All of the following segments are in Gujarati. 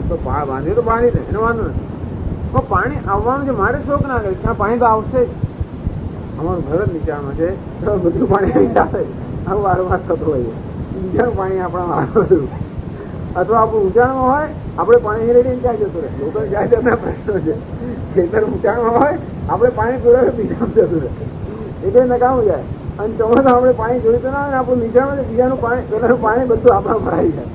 તો બાંધ્યું તો પાણી ને એનો વાંધો નથી, પણ પાણી આવવાનું છે. મારે શોખ ના કરે ત્યાં પાણી તો આવશે જ. અમારું ઘર જ નીચાણમાં છે તો બધું પાણી આવી આવે આવું વારંવાર થતું હોય. બીજાનું પાણી આપણા બધું, અથવા આપણું ઊંચાણમાં હોય આપણે પાણી રેડીને ક્યાં જતું રહે. લોકો જાય તેમના પ્રશ્નો છે. ખેતર ઊંચાણમાં હોય આપણે પાણી પૂરા બીજામાં જતું રહે, એટલે નકામું જાય. અને ચોમાસા આપણે પાણી જોયું તો ના આવે, આપણું નીચાણમાં બીજાનું પાણી પેલાનું પાણી બધું આપણા ભરાઈ જાય.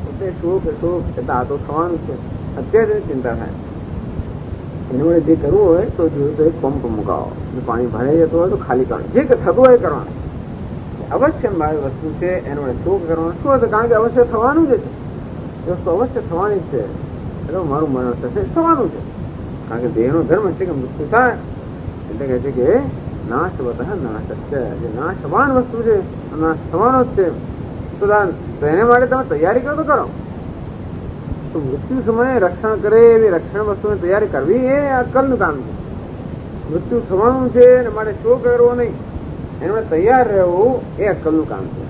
એટલે શોખ એટલે આ તો થવાનું છે. અત્યારે ચિંતા થાય. એની વડે જે કરવું હોય તો જોયું તો એક પંપ મુકાવો, પાણી ભરાઈ જતું હોય તો ખાલી કરવાનું, જે થતું હોય કરવાનું. અવશ્ય મારી વસ્તુ છે એનો વડે શોખ કરવાનો શું હતું? કારણ કે અવશ્ય થવાનું જ છે. એ વસ્તુ અવશ્ય થવાની જ છે. એટલે મારું મરણ થશે, થવાનું છે. કારણ કે દેહનો ધર્મ છે કે મૃત્યુ થાય. એટલે કહે છે કે નાશ વતઃ નાશ છે. જે નાશવાન વસ્તુ છે નાશ થવાનો જ છે. તો એને માટે તમે તૈયારી કરો તો કરો. તો મૃત્યુ સમયે રક્ષણ કરે એવી રક્ષણ વસ્તુની તૈયારી કરવી એ અક્કલનું કામ છે. મૃત્યુ થવાનું છે એને માટે શોખ કરવો નહીં, એના તૈયાર રહેવું એ અક્કલનું કામ છે.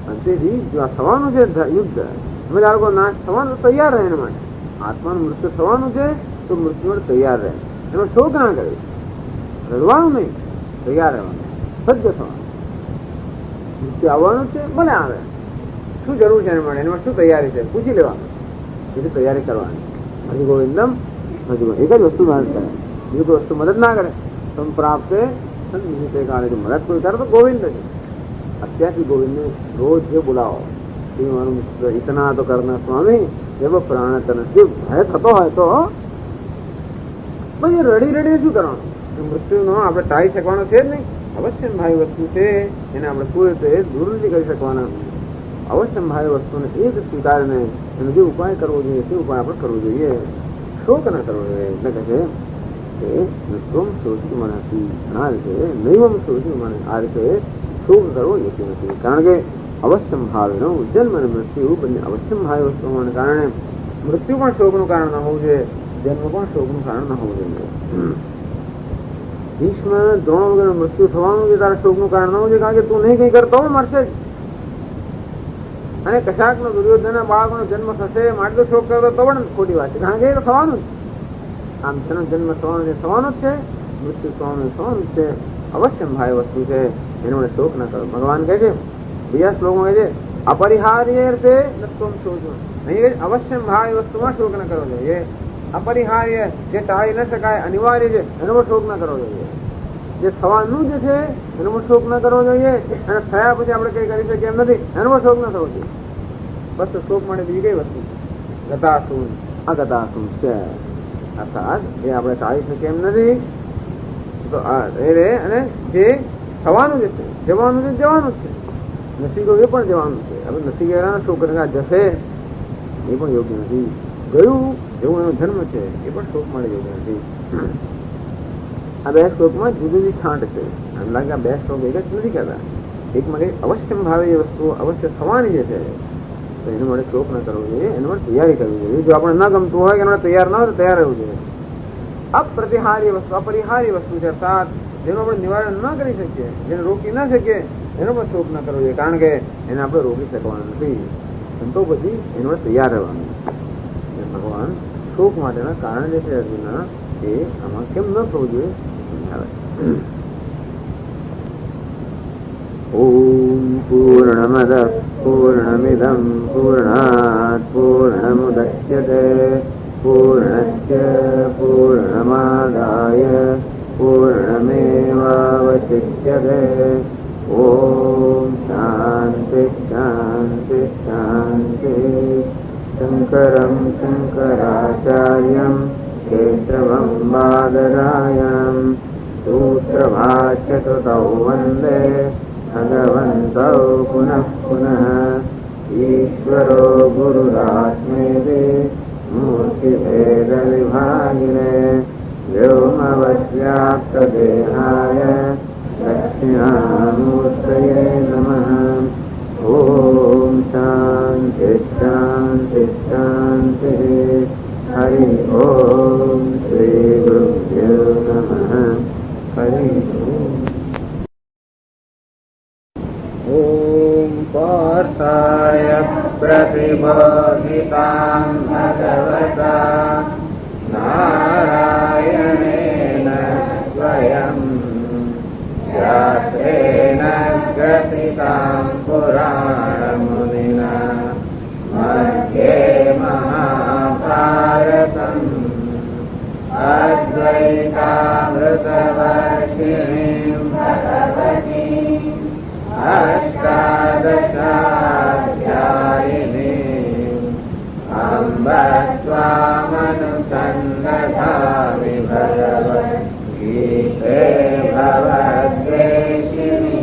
અને તેથી જો આ થવાનું છે યુદ્ધ, તમે ધારો નાશ થવાનું તૈયાર રહે. એના માટે આત્માનું મૃત્યુ થવાનું છે તો મૃત્યુ માટે તૈયાર રહે. એનો શોખ ના કરે, રડવાનું નહીં, તૈયાર રહેવાનું, સજ્જ થવાનું. મૃત્યુ આવવાનું છે ભલે આવે, શું જરૂર છે એના માટે, એમાં શું તૈયારી છે પૂછી લેવાનું, એની તૈયારી કરવાની. હજી ગોવિંદમ હજી એક જ વસ્તુ મદદ કરે, બીજું કોઈ વસ્તુ મદદ ના કરે. તમ પ્રાપ્ત કારણે જો મદદ કોઈ કરે તો ગોવિંદ છે. અત્યારથી ગોવિંદને રોજ જે બોલાવો એ મારું મિત્ર ઇતના તો કરના સ્વામી જેવો પ્રાણ તને જો ભય થતો હોય તો ભાઈ રડી રડીને શું કરવાનું? મૃત્યુનો આપણે ટાળી શકવાનો છે જ નહીં. અવશ્ય ભાઈ વસ્તુ છે એને આપણે શું રીતે દૂર નથી કરી શકવાના. અવશ્ય ભાઈ વસ્તુને એ જ સ્વીકારીને એનો જે ઉપાય કરવો જોઈએ તે ઉપાય આપણે કરવો જોઈએ, શોક ના કરવો જોઈએ. એટલે કહે છે કે નિત્વમ શોચી મનાથી આ રીતે નૈવમ શોચી મને આ રીતે શોક કરવો યોગ્ય નથી. કારણ કે અવશ્ય ભાવેનો જન્મ અને મૃત્યુ બંને અવશ્ય ભાવે વસ્તુ હોવાને કારણે મૃત્યુ પણ શોકનું કારણ ન હોવું જોઈએ, જન્મ પણ શોકનું કારણ ન હોવું જોઈએ. ભીષ્મ દ્રોણ વગર મૃત્યુ થવાનું છે તારે શોકનું કારણ ન હોવું જોઈએ, કારણ કે તું નહીં કઈ કરતો મળશે જ. અને કશાકનો દુર્યોધનના બાળકોનો જન્મ થશે માટે તો શોક કરતો તો પણ ખોટી વાત છે, કારણ કે એ તો થવાનું જ. આમ તેનો જન્મ થવાનો છે, થવાનું જ છે. મૃત્યુ થવાનું થવાનું જ છે. અવશ્ય ભાઈ વસ્તુ છે, એનો મને શોક ના કરો. ભગવાન કહે છે બીજા શ્લોકમાં કહે છે અપરિહાર્ય રીતે નત્વમ શોચો. અહીં અવશ્ય ભાઈ વસ્તુમાં શોક ના કરવો જોઈએ. અપરિહાર્ય જે ટાળી ન શકાય અનિવાર્ય છે એનો પણ શોક ના કરવો જોઈએ. જે થવાનું જ છે એનો પણ શોક ના કરવો જોઈએ. અને થયા પછી આપણે કઈ કરી શકીએ એમ નથી એનો પણ શોક ના થવો જોઈએ. બસ શોક માટે બીજી કઈ વસ્તુ ગતાસુન અગતાસુન છે, અર્થાત એ આપણે ટાળી શકીએ એમ નથી. તો અને જે થવાનું જ છે જવાનું છે જવાનું જ છે. નથી ગયું એ પણ જવાનું છે. હવે નથી ગયા શું કરે જશે એ પણ યોગ્ય નથી. ગયું એવું એનો ધર્મ છે એ પણ શોક માટે યોગ્ય નથી. આ બે શ્લોકમાં જુદી જુદી છાંટ છે. એમ લાગે આ બે શ્લોક એક જ નથી કહેતા. એકમાં કઈ અવશ્ય ભાવે એ વસ્તુ અવશ્ય થવાની જે છે તો એના માટે શોક ના કરવો જોઈએ, એના માટે તૈયારી કરવી જોઈએ. જો આપણે ન ગમતું હોય કે એના તૈયાર ન હોય તો તૈયાર રહેવું જોઈએ. અપ્રતિહાર્ય વસ્તુ અપરિહાર્ય વસ્તુ છે, અર્થાત જેનું આપણે નિવારણ ન કરી શકીએ, જેને રોકી ના શકીએ એનો પણ શોક ના કરવો જોઈએ, કારણ કે એને આપણે રોકી શકવાનું નથી. તો પછી એના માટે તૈયાર રહેવાનું. ભગવાન શોક માટેના કારણ જે છે અર્જુનના એ આમાં કેમ ન થવું જોઈએ સમજાવે. ઓમ પૂર્ણમદ પૂર્ણમિદં પૂર્ણાત પૂર્ણમુદચ્યતે પૂર્ણસ્ય પૂર્ણમાદાય પૂર્ણમેવાવશિષ્યતે. ઓમ શાંતિ શાંતિ શાંતિ. શંકરં શંકરાચાર્યં કેશવં બાદરાયણ સૂત્રભાષ્યકૃતૌ વંદે ભગવन्तौ પુનઃ પુનઃ. ઈશ્વરો ગુરુરાત્મેતિ મૂર્તિભેદવિભાગિને વ્યોમવદ્વ્યાપ્તદેહાય દક્ષિણામૂર્તયે નમઃ. ઓમ શાંતિ શાંતિ શાંતિ. હરિ ઓમ શ્રી ગુરુભ્યો નમઃ. હરિ ઓમ. ઓમ પાર્થાય પ્રતિબોધિતા चेष्टां भगवता नारायणेन स्वयं शास्त्रेण ग्रथितां पुराणमुनिना मध्ये महाभारतम् अद्वैतामृतवर्षिणीं भगवतीम् अष्टादशाध्यायिनीम् अम्ब त्वामनुसन्दधामि भगवद्गीते भवद्वेषिणि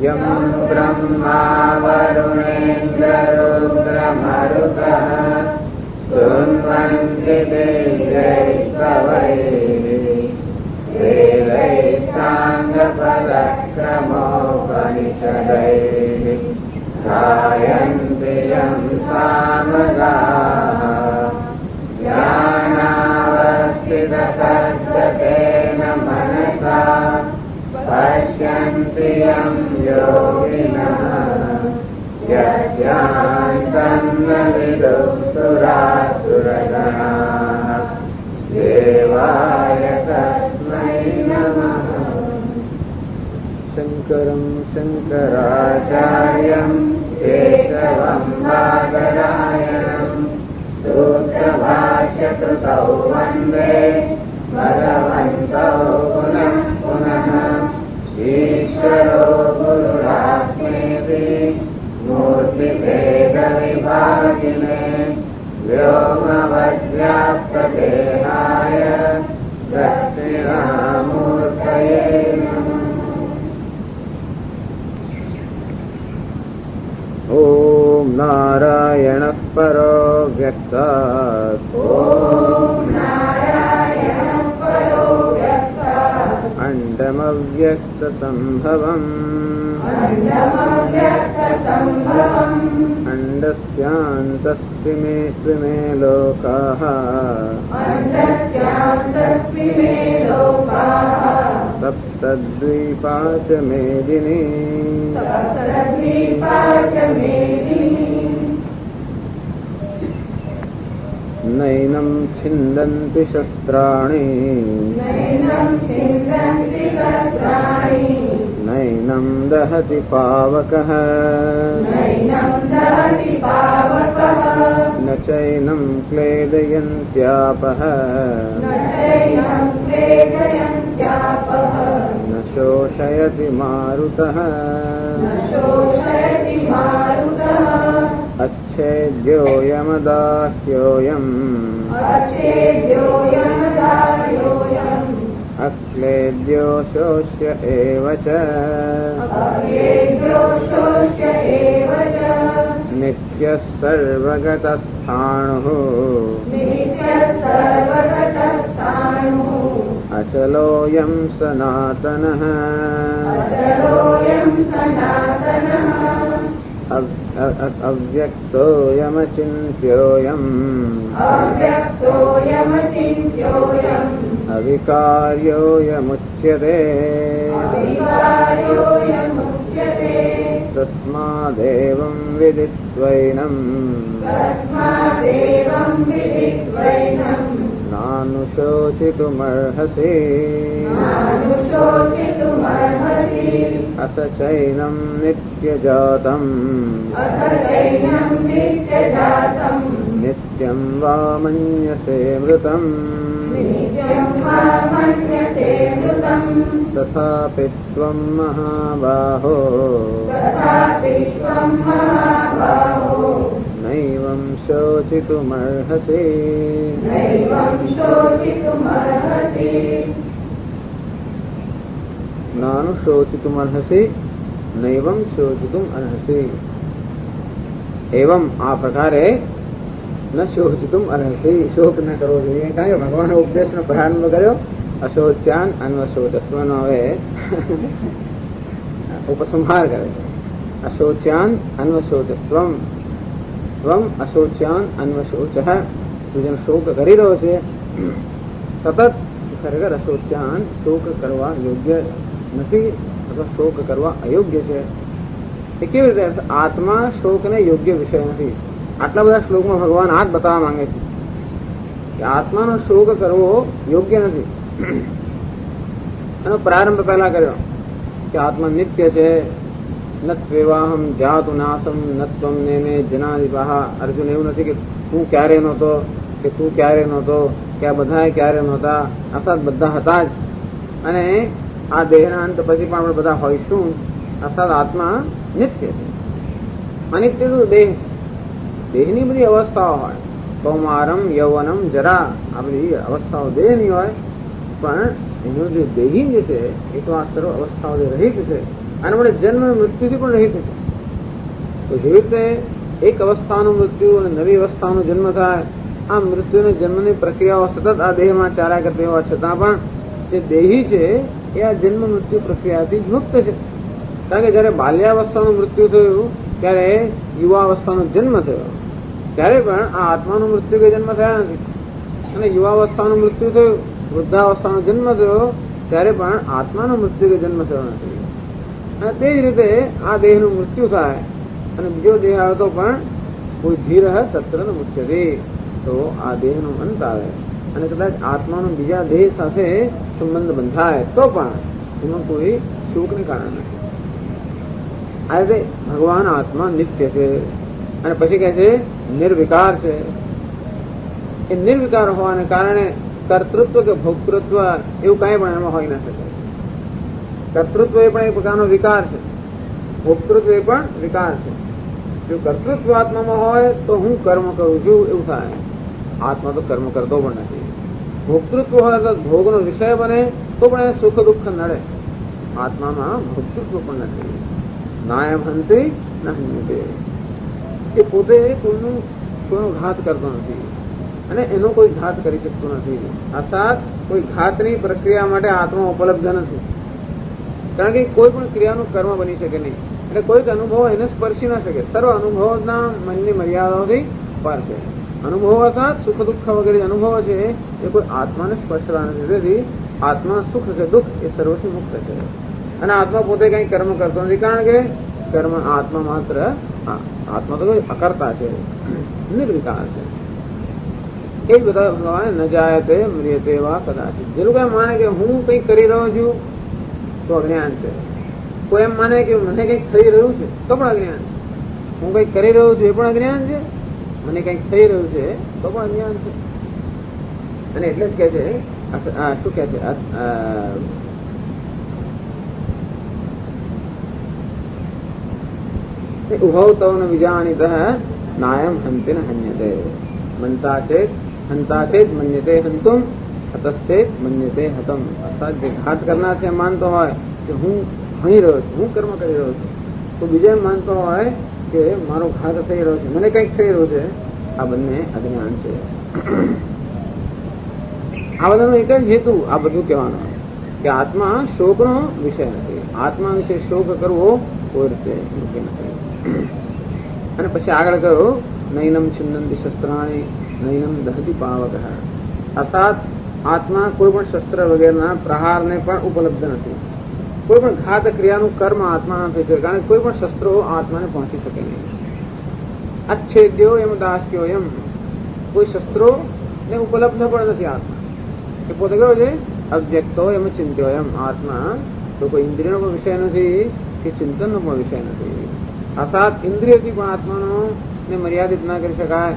यं ब्रह्मा वरुणेन्द्ररुद्रमरुतः स्तुवन्ति देवैस्तवैः वेदैः साङ्गपदक्रमोपनिषदैः गायन्ति यं सामगाः ज्ञानावस्थिततद्गतेन मनसा पश्यन्ति यं योगिनः यज्ञान्तं न विदुःसुरासुरगणाः देवाय तस्मै नमः। शङ्करं शङ्कराचार्यं केशवं बादरायणं सूत्रभाष्यकृतौ वन्दे भगवन्तौ पुनः पुनः। ईश्वरो गुरुरात्मेति मूर्तिभेदविभागिने व्योमवद्व्याप्तदेहाय दक्षिणामूर्तये नमः। ॐ नारायणः परो व्यक्तात् अण्डमव्यक्तसम्भवम् अण्डस्यान्तस्तिमे लोकाः सप्तद्वीपा च मेदिनी नैनं छिन्दन्ति शस्त्राणि नैनं दहति पावकः न चैनं क्लेदयन्त्यापः न शोषयति मारुतः अच्छेद्योऽयमदाह्योऽयम् अक्लेद्यो शोष्य एव च नित्यः सर्वगतस्थाणुः अचलोऽयं सनातनः अव्यक्तोऽयमचिन्त्योऽयम् अविकार्योऽयमुच्यते तस्मादेवं विदित्वैनं नानुशोचितुमर्हसि अथ चैनं नित्यजातम् नित्यं वा मन्यसे मृतम् तथापि त्वं महाबाहो नैवं शोचितुमर्हसि नानु शोचितुमर्हसि नैवं शोचितुम अर्हसि। एवं आ प्रकारे न शोचितुम अर्हसि, शोक न करવો જોઈએ. કારણ કે ભગવાન ઉપદેશનો પ્રારંભ કર્યો અશોચ્યાન અન્વશોચસ્વનો હવે ઉપસંહાર કરે છે. અશોચ્યાન અન્વશોચસ્વમ ત્વમ અશોચ્યાન અન્વશોચઃ. તું જેમ શોક કરી રહ્યો છે સતત, ખરેખર અશોચ્યાન શોક કરવા યોગ્ય નથી અથવા શોક કરવા અયોગ્ય છે. એ કેવી રીતે? આત્મા શોકને યોગ્ય વિષય નથી. આટલા બધા શ્લોકમાં ભગવાન આ જ બતાવવા માંગે છે કે આત્માનો શોક કરવો યોગ્ય નથી. એનો પ્રારંભ પહેલા કર્યો કે આત્મા નિત્ય છે. નત્વેવાહમ જાતુ નાસમ નત્વમ નેમે જનાદિપાહ. અર્જુન, એવું નથી કે હું ક્યારે નહોતો કે તું ક્યારે નહોતો કે આ બધા ક્યારે નહોતા. અર્થાત બધા હતા જ, અને આ દેહના અંત પછી પણ આપણે બધા હોઈશું. અર્થાત આત્મા નિત્ય છે. અનિત્ય તો દેહની બધી અવસ્થાઓ હોય. કૌમારમ, યૌવનમ, જરા, આ બધી અવસ્થાઓ દેહની હોય, પણ એનો જે દેહી જે છે એ તો આ સર્વ અવસ્થાઓ રહિત છે, અને આપણે જન્મ મૃત્યુથી પણ રહિત છે. તો જેવી રીતે એક અવસ્થાનું મૃત્યુ અને નવી અવસ્થાનો જન્મ થાય, આ મૃત્યુ અને જન્મની પ્રક્રિયાઓ સતત આ દેહમાં ચાલ્યા કરતી હોવા છતાં પણ જે દેહી છે એ આ જન્મ મૃત્યુ પ્રક્રિયાથી જ મુક્ત છે. કારણ કે જયારે બાલ્યાવસ્થાનું મૃત્યુ થયું, ત્યારે યુવાવસ્થાનો જન્મ થયો, ત્યારે પણ આ આત્માનું મૃત્યુ કે જન્મ થયા નથી. અને યુવાવસ્થાનું મૃત્યુ થયું, વૃદ્ધાવસ્થાનો જન્મ થયો, ત્યારે પણ આત્માનો મૃત્યુ કે જન્મ થયો નથી. અને તે જ રીતે આ દેહનું મૃત્યુ થાય અને બીજો દેહ આવે તો પણ કોઈ ધીર તત્ર મુચ્યતે, તો આ દેહનો અંત આવે અને કદાચ આત્માનો બીજા દેહ સાથે સંબંધ બંધાય તો પણ એમાં કોઈ શોકને કારણ નથી. આ રીતે ભગવાન આત્મા નિત્ય છે. અને પછી કહે છે નિર્વિકાર છે. એ નિર્વિકાર હોવાને કારણે કર્તૃત્વ કે ભોક્તૃત્વ એવું કઈ પણ એમાં હોઈ ન શકે. કર્તૃત્વ એ પણ એક પ્રકારનો વિકાર છે, ભોક્તૃત્વ એ પણ વિકાર છે. જો કર્તૃત્વ આત્મામાં હોય તો હું કર્મ કરું છું એવું થાય. આત્મા તો કર્મ કરતો પણ નથી. ભોક્તૃત્વ હોય તો ભોગનો વિષય બને તો પણ એને સુખ દુઃખ નડે. આત્મામાં ભોક્તૃત્વ પણ નથી. નાયમ હંતિ ન હન્યતે. એ પોતે કોઈનો ઘાત કરતો નથી અને એનો કોઈ ઘાત કરી શકતો નથી. અર્થાત કોઈ ઘાતની પ્રક્રિયા માટે આત્મા ઉપલબ્ધ નથી. કારણ કે કોઈ પણ ક્રિયાનું કર્મ બની શકે નહીં, એટલે કોઈક અનુભવ એને સ્પર્શી ના શકે. સર્વ અનુભવના મનની મર્યાદાઓથી પર છે. અનુભવ અર્થાત સુખ દુઃખ વગેરે અનુભવ છે એ કોઈ આત્માને સ્પર્શતા નથી. તેથી આત્મા સુખ કે દુઃખ એ સર્વથી મુક્ત છે. અને આત્મા પોતે કઈ કર્મ કરતો નથી, કારણ કે કર્મ આત્મા માત્ર, આત્મા તો કોઈ અકર્તા છે, નિર્વિકાર છે. એ જ બધા ભગવાન ન જાયતે મ્રિયતે વા કદાચિત. જે લોકો એમ માને કે હું કંઈક કરી રહ્યો છું તો અજ્ઞાન છે. કોઈ એમ માને કે મને કંઈક થઈ રહ્યું છે તો પણ અજ્ઞાન છે. હું કંઈક કરી રહ્યો છું એ પણ અજ્ઞાન છે, મને કંઈક થઈ રહ્યું છે તો પણ અજ્ઞાન છે. અને એટલે જ કે છે, શું કે છે, ઉભવ તવ વિજાનિત નાયમ હંતે ન હન્યતે. મનતા ચેત હંતા ચેત મન્યતે હંતુમ, હતશ્ચેત મન્યતે હતમ. અર્થાત જે ઘાત કરનાર છે માનતો હોય કે હું હણી રહ્યો છું, હું કર્મ કરી રહ્યો છું, તો બીજા માનતો હોય કે મારો ઘાત થઈ રહ્યો છે, મને કંઈક થઈ રહ્યું છે. આ બંને અજ્ઞાન છે. આ બધાનો એક જ હેતુ આ બધું કહેવાનો કે આત્મા શોકનો વિષય નથી. આત્મા વિશે શોક કરવો કોઈ રીતે મુખ્ય નથી. અને પછી આગળ કહ્યું નૈનમ છિન્નંતિ શસ્ત્રાણી નૈનમ દહતી પાવક. અર્થાત આત્મા કોઈ પણ શસ્ત્ર વગેરેના પ્રહારને પણ ઉપલબ્ધ નથી. કોઈ પણ ઘાત ક્રિયાનું કર્મ આત્મા નથી શકે, કારણ કે કોઈ પણ શસ્ત્રો આત્માને પહોંચી શકે નહીં. અચ્છેદ્યો એમ દાસ્યો એમ, કોઈ શસ્ત્રો ને ઉપલબ્ધ પણ નથી આત્મા. એ પોતે કયો છે અવ્યક્તો એમ ચિંત્યો એમ. આત્મા તો કોઈ ઇન્દ્રિયનો પણ વિષય નથી કે ચિંતનનો પણ વિષય નથી. અર્થાત ઇન્દ્રિયથી પણ આત્માનો ને મર્યાદિત ના કરી શકાય,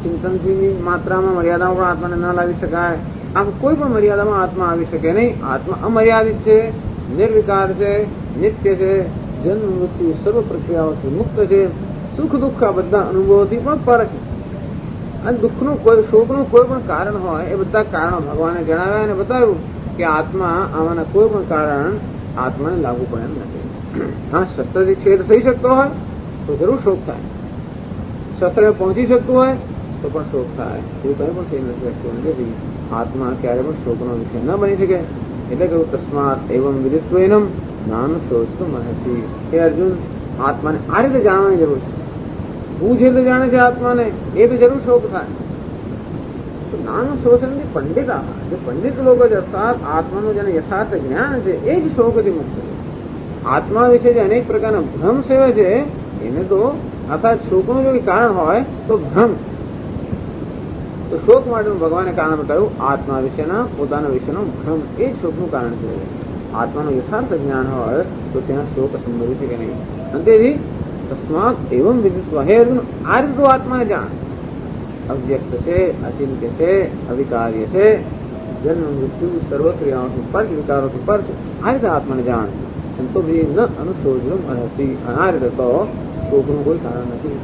ચિંતનથી માત્રામાં મર્યાદામાં પણ આત્માને ના લાવી શકાય. આમ કોઈ પણ મર્યાદામાં આત્મા આવી શકે નહીં. આત્મા અમર્યાદિત છે, નિર્વિકાર છે, નિત્ય છે, જન્મ મૃત્યુ સર્વ પ્રક્રિયાઓથી મુક્ત છે. સુખ દુઃખ આ બધા અનુભવોથી પણ પર છે. અને દુઃખનું કોઈ, શોકનું કોઈ પણ કારણ હોય એ બધા કારણો ભગવાને જણાવ્યા અને બતાવ્યું કે આત્મા આમાંના કોઈ પણ કારણ આત્માને લાગુ પડે એમ નથી. હા, શસ્ત્રથી છેદ થઈ શકતો હોય તો જરૂર શોક થાય, શસ્ત્ર પહોંચી શકતું હોય તો પણ શોક થાય. એવું કંઈ પણ થઈ નથી શકતું. નથી આત્મા ક્યારે પણ શોકનો વિષય ન બની શકે. એટલે કહ્યું તસ્માત એવમ વિદિત્વેનમ જ્ઞાન શોચતો મહર્ષિ. હે અર્જુન, આત્માને આ રીતે જાણવાની જરૂર છે. હું જે રીતે જાણે છે આત્માને એ તો જરૂર શોક થાય. તો જ્ઞાન શોચનથી પંડિત જે પંડિત લોકો છે, અર્થાત આત્માનું જેને યથાર્થ જ્ઞાન છે એ જ શોકથી મુક્ત છે. આત્મા વિશે જે અનેક પ્રકારના ભ્રમ સેવે છે એને તો અર્થાત શોકનું જો કારણ હોય તો ભ્રમ. તો શોક માટેનું ભગવાને કારણ બતાવ્યું આત્મા વિશેના પોતાના વિશેનો ભ્રમ. એ જ શોકનું કારણ છે. આત્માનું યથાર્થ જ્ઞાન હોય તો ત્યાં શોક સંભવિત છે કે નહીં. અને તેથી તસ્માત એવમ વિદિત્વ, હે અર્જુન, આ રીતે આત્માને જાણ. અવ્યક્ત છે, અચિંત્ય છે, અવિકાર્ય છે, જન્મ મૃત્યુ સર્વક્રિયાઓથી પર, વિકારોથી પર છે. આ રીતે આત્માને જાણ. સંતો ભી ન અનુશોચનમ અર્હતિ. આ રીતે તો શોકનું કોઈ કારણ નથી.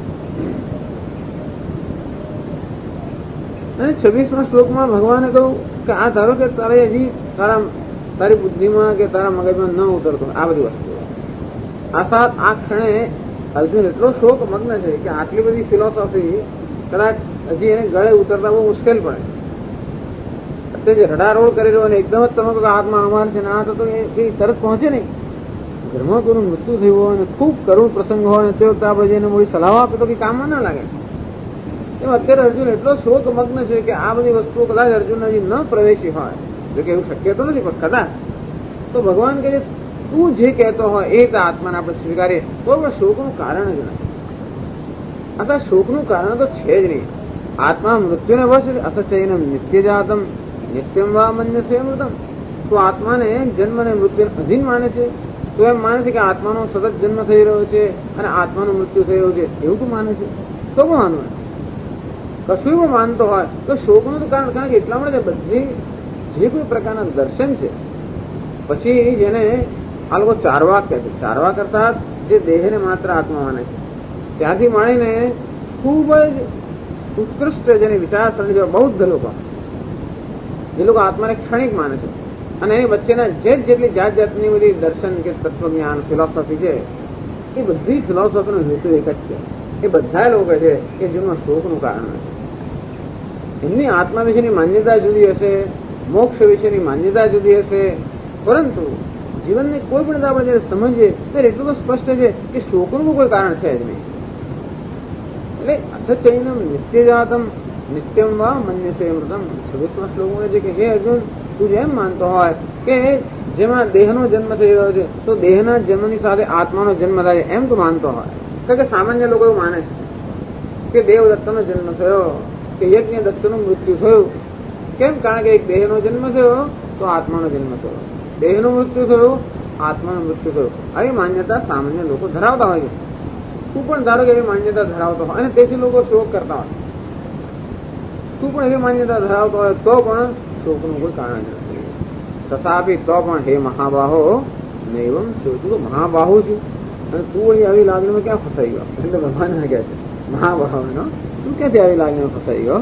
અને 26મા શ્લોકમાં ભગવાને કહ્યું કે આ ધારો કે તારે હજી તારી બુદ્ધિમાં કે તારા મગજમાં ન ઉતરતો આ બધી વસ્તુ. આ ક્ષણે અર્જુન એટલો શોક મગ્ન છે કે આટલી બધી ફિલોસોફી કદાચ હજી એને ગળે ઉતરતા બહુ મુશ્કેલ પડે. અત્યારે જે રડારોડ કરી રહ્યો અને એકદમ જ તમે કહો આત્મા અમાર છે ને આ તો એ તરત પહોંચે નહીં. ઘરમાં કોઈનું મૃત્યુ થયું હોય અને ખૂબ કરુણ પ્રસંગ હોય અને તે વખતે આપણે જેને મોડી સલાહ આપે તો કંઈ કામમાં ના લાગે. એમ અત્યારે અર્જુન એટલો શોક મગ્ન છે કે આ બધી વસ્તુઓ કદાચ અર્જુન હજી ન પ્રવેશી હોય, જોકે એવું શક્ય તો નથી, પણ કદાચ તો ભગવાન કહે તું જે કહેતો હોય એ તો આત્માને આપણે સ્વીકારીએ તો પણ શોકનું કારણ જ નથી. અથવા શોકનું કારણ તો છે જ નહીં. આત્મા મૃત્યુને વશ અસચૈનમ નિત્યજાતમ નિત્યમ વા મન્યસે મૃતમ. તો આત્માને જન્મ અને મૃત્યુ અધીન માને છે. તો એમ માને છે કે આત્માનો સતત જન્મ થઈ રહ્યો છે અને આત્માનું મૃત્યુ થઈ રહ્યું છે એવું તું માને છે તો પણ માનવું. કશું પણ માનતો હોય તો શોકનું તો કારણ કે એટલા માટે બધી જે કોઈ પ્રકારના દર્શન છે, પછી જેને આ લોકો ચારવાક કહે છે, ચારવાક અર્થાત જે દેહને માત્ર આત્મા માને છે, ત્યાંથી માણીને ખૂબ જ ઉત્કૃષ્ટ જેની વિચારસરણી જેવા બૌદ્ધ લોકો, જે લોકો આત્માને ક્ષણિક માને છે અને એની વચ્ચેના જેટલી જાત જાતની બધી દર્શન કે તત્વજ્ઞાન ફિલોસોફી છે એ બધી ફિલોસોફીનો હેતુ એક જ છે. એ બધા લોકો છે કે જેમાં શોકનું કારણ છે. એમની આત્મા વિશેની માન્યતા જુદી હશે, મોક્ષ વિશેની માન્યતા જુદી હશે, પરંતુ જીવનને કોઈ પણ આપણે જયારે સમજીએ ત્યારે એટલું તો સ્પષ્ટ છે કે શોકનું કોઈ કારણ છે જ નહીં. એટલે અસચૈનમ નિત્યજાતમ નિત્યમ વા મન્યસે મૃતમ. 26મા શ્લોકમાં છે કે હે અર્જુન, તું જેમ માનતો હોય કે જેમાં દેહનો જન્મ થઈ રહ્યો છે તો દેહના જન્મની સાથે આત્માનો જન્મ થાય એમ તું માનતો હોય. કારણ કે સામાન્ય લોકો એવું માને છે કે દેવદત્તનો જન્મ થયો કે યજ્ઞ દત્તનું મૃત્યુ થયું. કેમ? કારણ કે એક દેહનો જન્મ થયો તો આત્માનો જન્મ થયો, દેહનું મૃત્યુ થયું, આત્માનું મૃત્યુ થયું. આવી માન્યતા સામાન્ય લોકો ધરાવતા હોય છે. તું પણ ધારો કે એવી માન્યતા ધરાવતો હોય અને તેથી લોકો શોક કરતા હોય. તું પણ એવી માન્યતા ધરાવતો હોય તો પણ શોકનું કોઈ કારણ નથી. તથાપી તો પણ હે મહાબાહો નૈવમ શોક. તું મહાબાહુ છું અને તું અહીં આવી લાગણીમાં ક્યાં ફસાઈ ગયો? એટલે ભગવાન કહે છે મહાબાહુનો તું ક્યાંથી આવી લાગણીમાં ફસાઈ ગયો?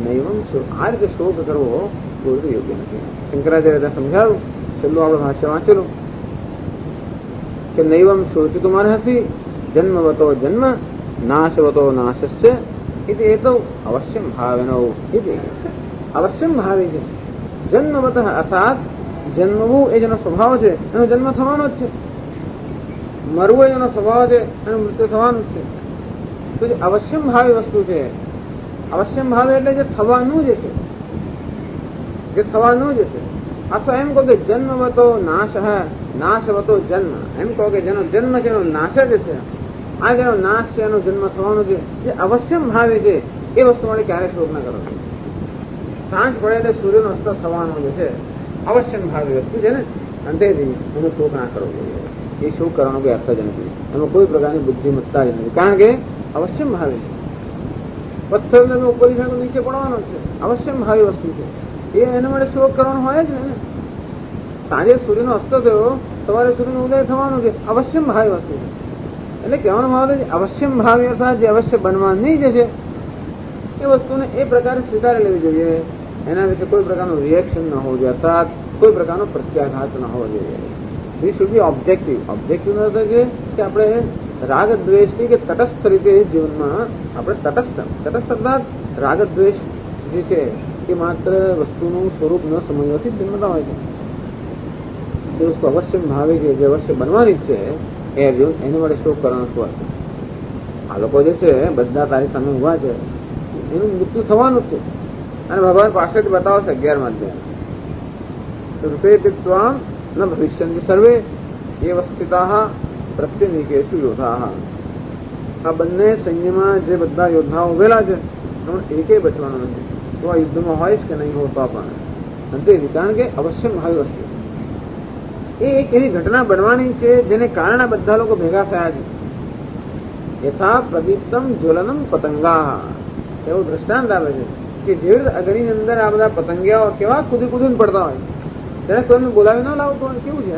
નૈવમ શોક. આ રીતે શોક કરવો કોઈ યોગ્ય નથી. શંકરાચાર્ય સમજાવ્યું, છેલ્લું આપણે ભાષ્ય વાંચેલું કે નૈવમ શોચ તમારે હસી જન્મવતો જન્મ નાશવતો નાશસ્ય એટલે એ તો અવશ્યમ ભાવેનો એટલે અવશ્યમ ભાવે છે. જન્મવત અર્થાત જન્મવું એ જેનો સ્વભાવ છે એનો જન્મ થવાનો જ છે, મરવું એનો સ્વભાવ છે એનું મૃત્યુ થવાનું જ છે. તો જે અવશ્યમ ભાવે વસ્તુ છે, અવશ્યમ ભાવે એટલે જે થવાનું જ છે, જે થવાનું જ છે. અથવા એમ કહો કે જન્મવતો નાશ નાશવતો જન્મ. એમ કહો કે જેનો જન્મ છે એનો નાશ જ છે. આ જેનો નાશ છે એનો જન્મ થવાનો છે, જે અવશ્યમ ભાવે છે એ વસ્તુ માટે ક્યારે શોક ન કરો. સાંજ પડે એટલે સૂર્યનો અસ્ત થવાનો જે છે અવશ્યમ ભાવે વસ્તુ છે ને, અંતેથી એનો શોક ના કરવો જોઈએ. એ શોક કરવાનો કોઈ અર્થ જ નથી, એમાં કોઈ પ્રકારની બુદ્ધિમત્તા જ નથી. કારણ કે અવશ્યમ ભાવે છે. પથ્થર તમે ઉપર તો નીચે પડવાનો છે, અવશ્યમ ભાવે વસ્તુ છે. એ એના માટે શોક કરવાનો હોય જ ને. સાંજે સૂર્યનો અસ્ત થયો, સવારે સૂર્યનો ઉદય થવાનો છે, અવશ્યમ ભાવે વસ્તુ છે. એટલે કહેવાનો ભાવ છે અવશ્યમ ભાવે અર્થાત જે અવશ્ય બનવાની જ છે એ વસ્તુને એ પ્રકારે સ્વીકારી લેવી જોઈએ. એના વિશે કોઈ પ્રકારનું રિએક્શન ન હોવું જોઈએ, અર્થાત કોઈ પ્રકારનો પ્રત્યાઘાત ન હોવો જોઈએ. We should be objective. Objective નો અર્થ છે કે આપણે રાગ દ્વેષથી કે તટસ્થ રીતે જીવનમાં આપણે તટસ્થ અર્થાત રાગ દ્વેષ જે છે એ માત્ર વસ્તુનું સ્વરૂપ ન સમજવાથી જન્મતા હોય છે. જે વસ્તુ અવશ્યમ ભાવે છે, જે અવશ્ય બનવાની જ છે એ અર્જુન એની માટે શોક કરવાનો શું હશે? આ લોકો જે છે બધા તારી સામે ઉભા છે, એનું મૃત્યુ થવાનું જ છે. અને ભગવાન પાછળથી બતાવશે 11મા અધ્યાય રૂપે પિત્વા ન ભવિષ્યંતિ સર્વે એ વસ્તિતા પ્રત્યનિકેશુ યોધા. આ બંને સૈન્યમાં જે બધા યોદ્ધાઓ ઉભેલા છે એમાં એકે બચવાનો નથી. તો આ યુદ્ધમાં હોય જ કે નહીં હોતા પણ અંતેથી, કારણ કે અવશ્ય ભાવી વસ્તુ એ એક એવી ઘટના બનવાની છે જેને કારણે બધા લોકો ભેગા થયા છે. યથા પ્રદીપ્તમ જ્વલનમ પતંગા એવું દ્રષ્ટાંત આવે છે કે જેવી રીતે અગ્નિની અંદર આ બધા પતંગિયાઓ કેવા કૂદી કૂદીને પડતા હોય, તેને કોઈને બોલાવી ન લાવતો હોય કેવું છે.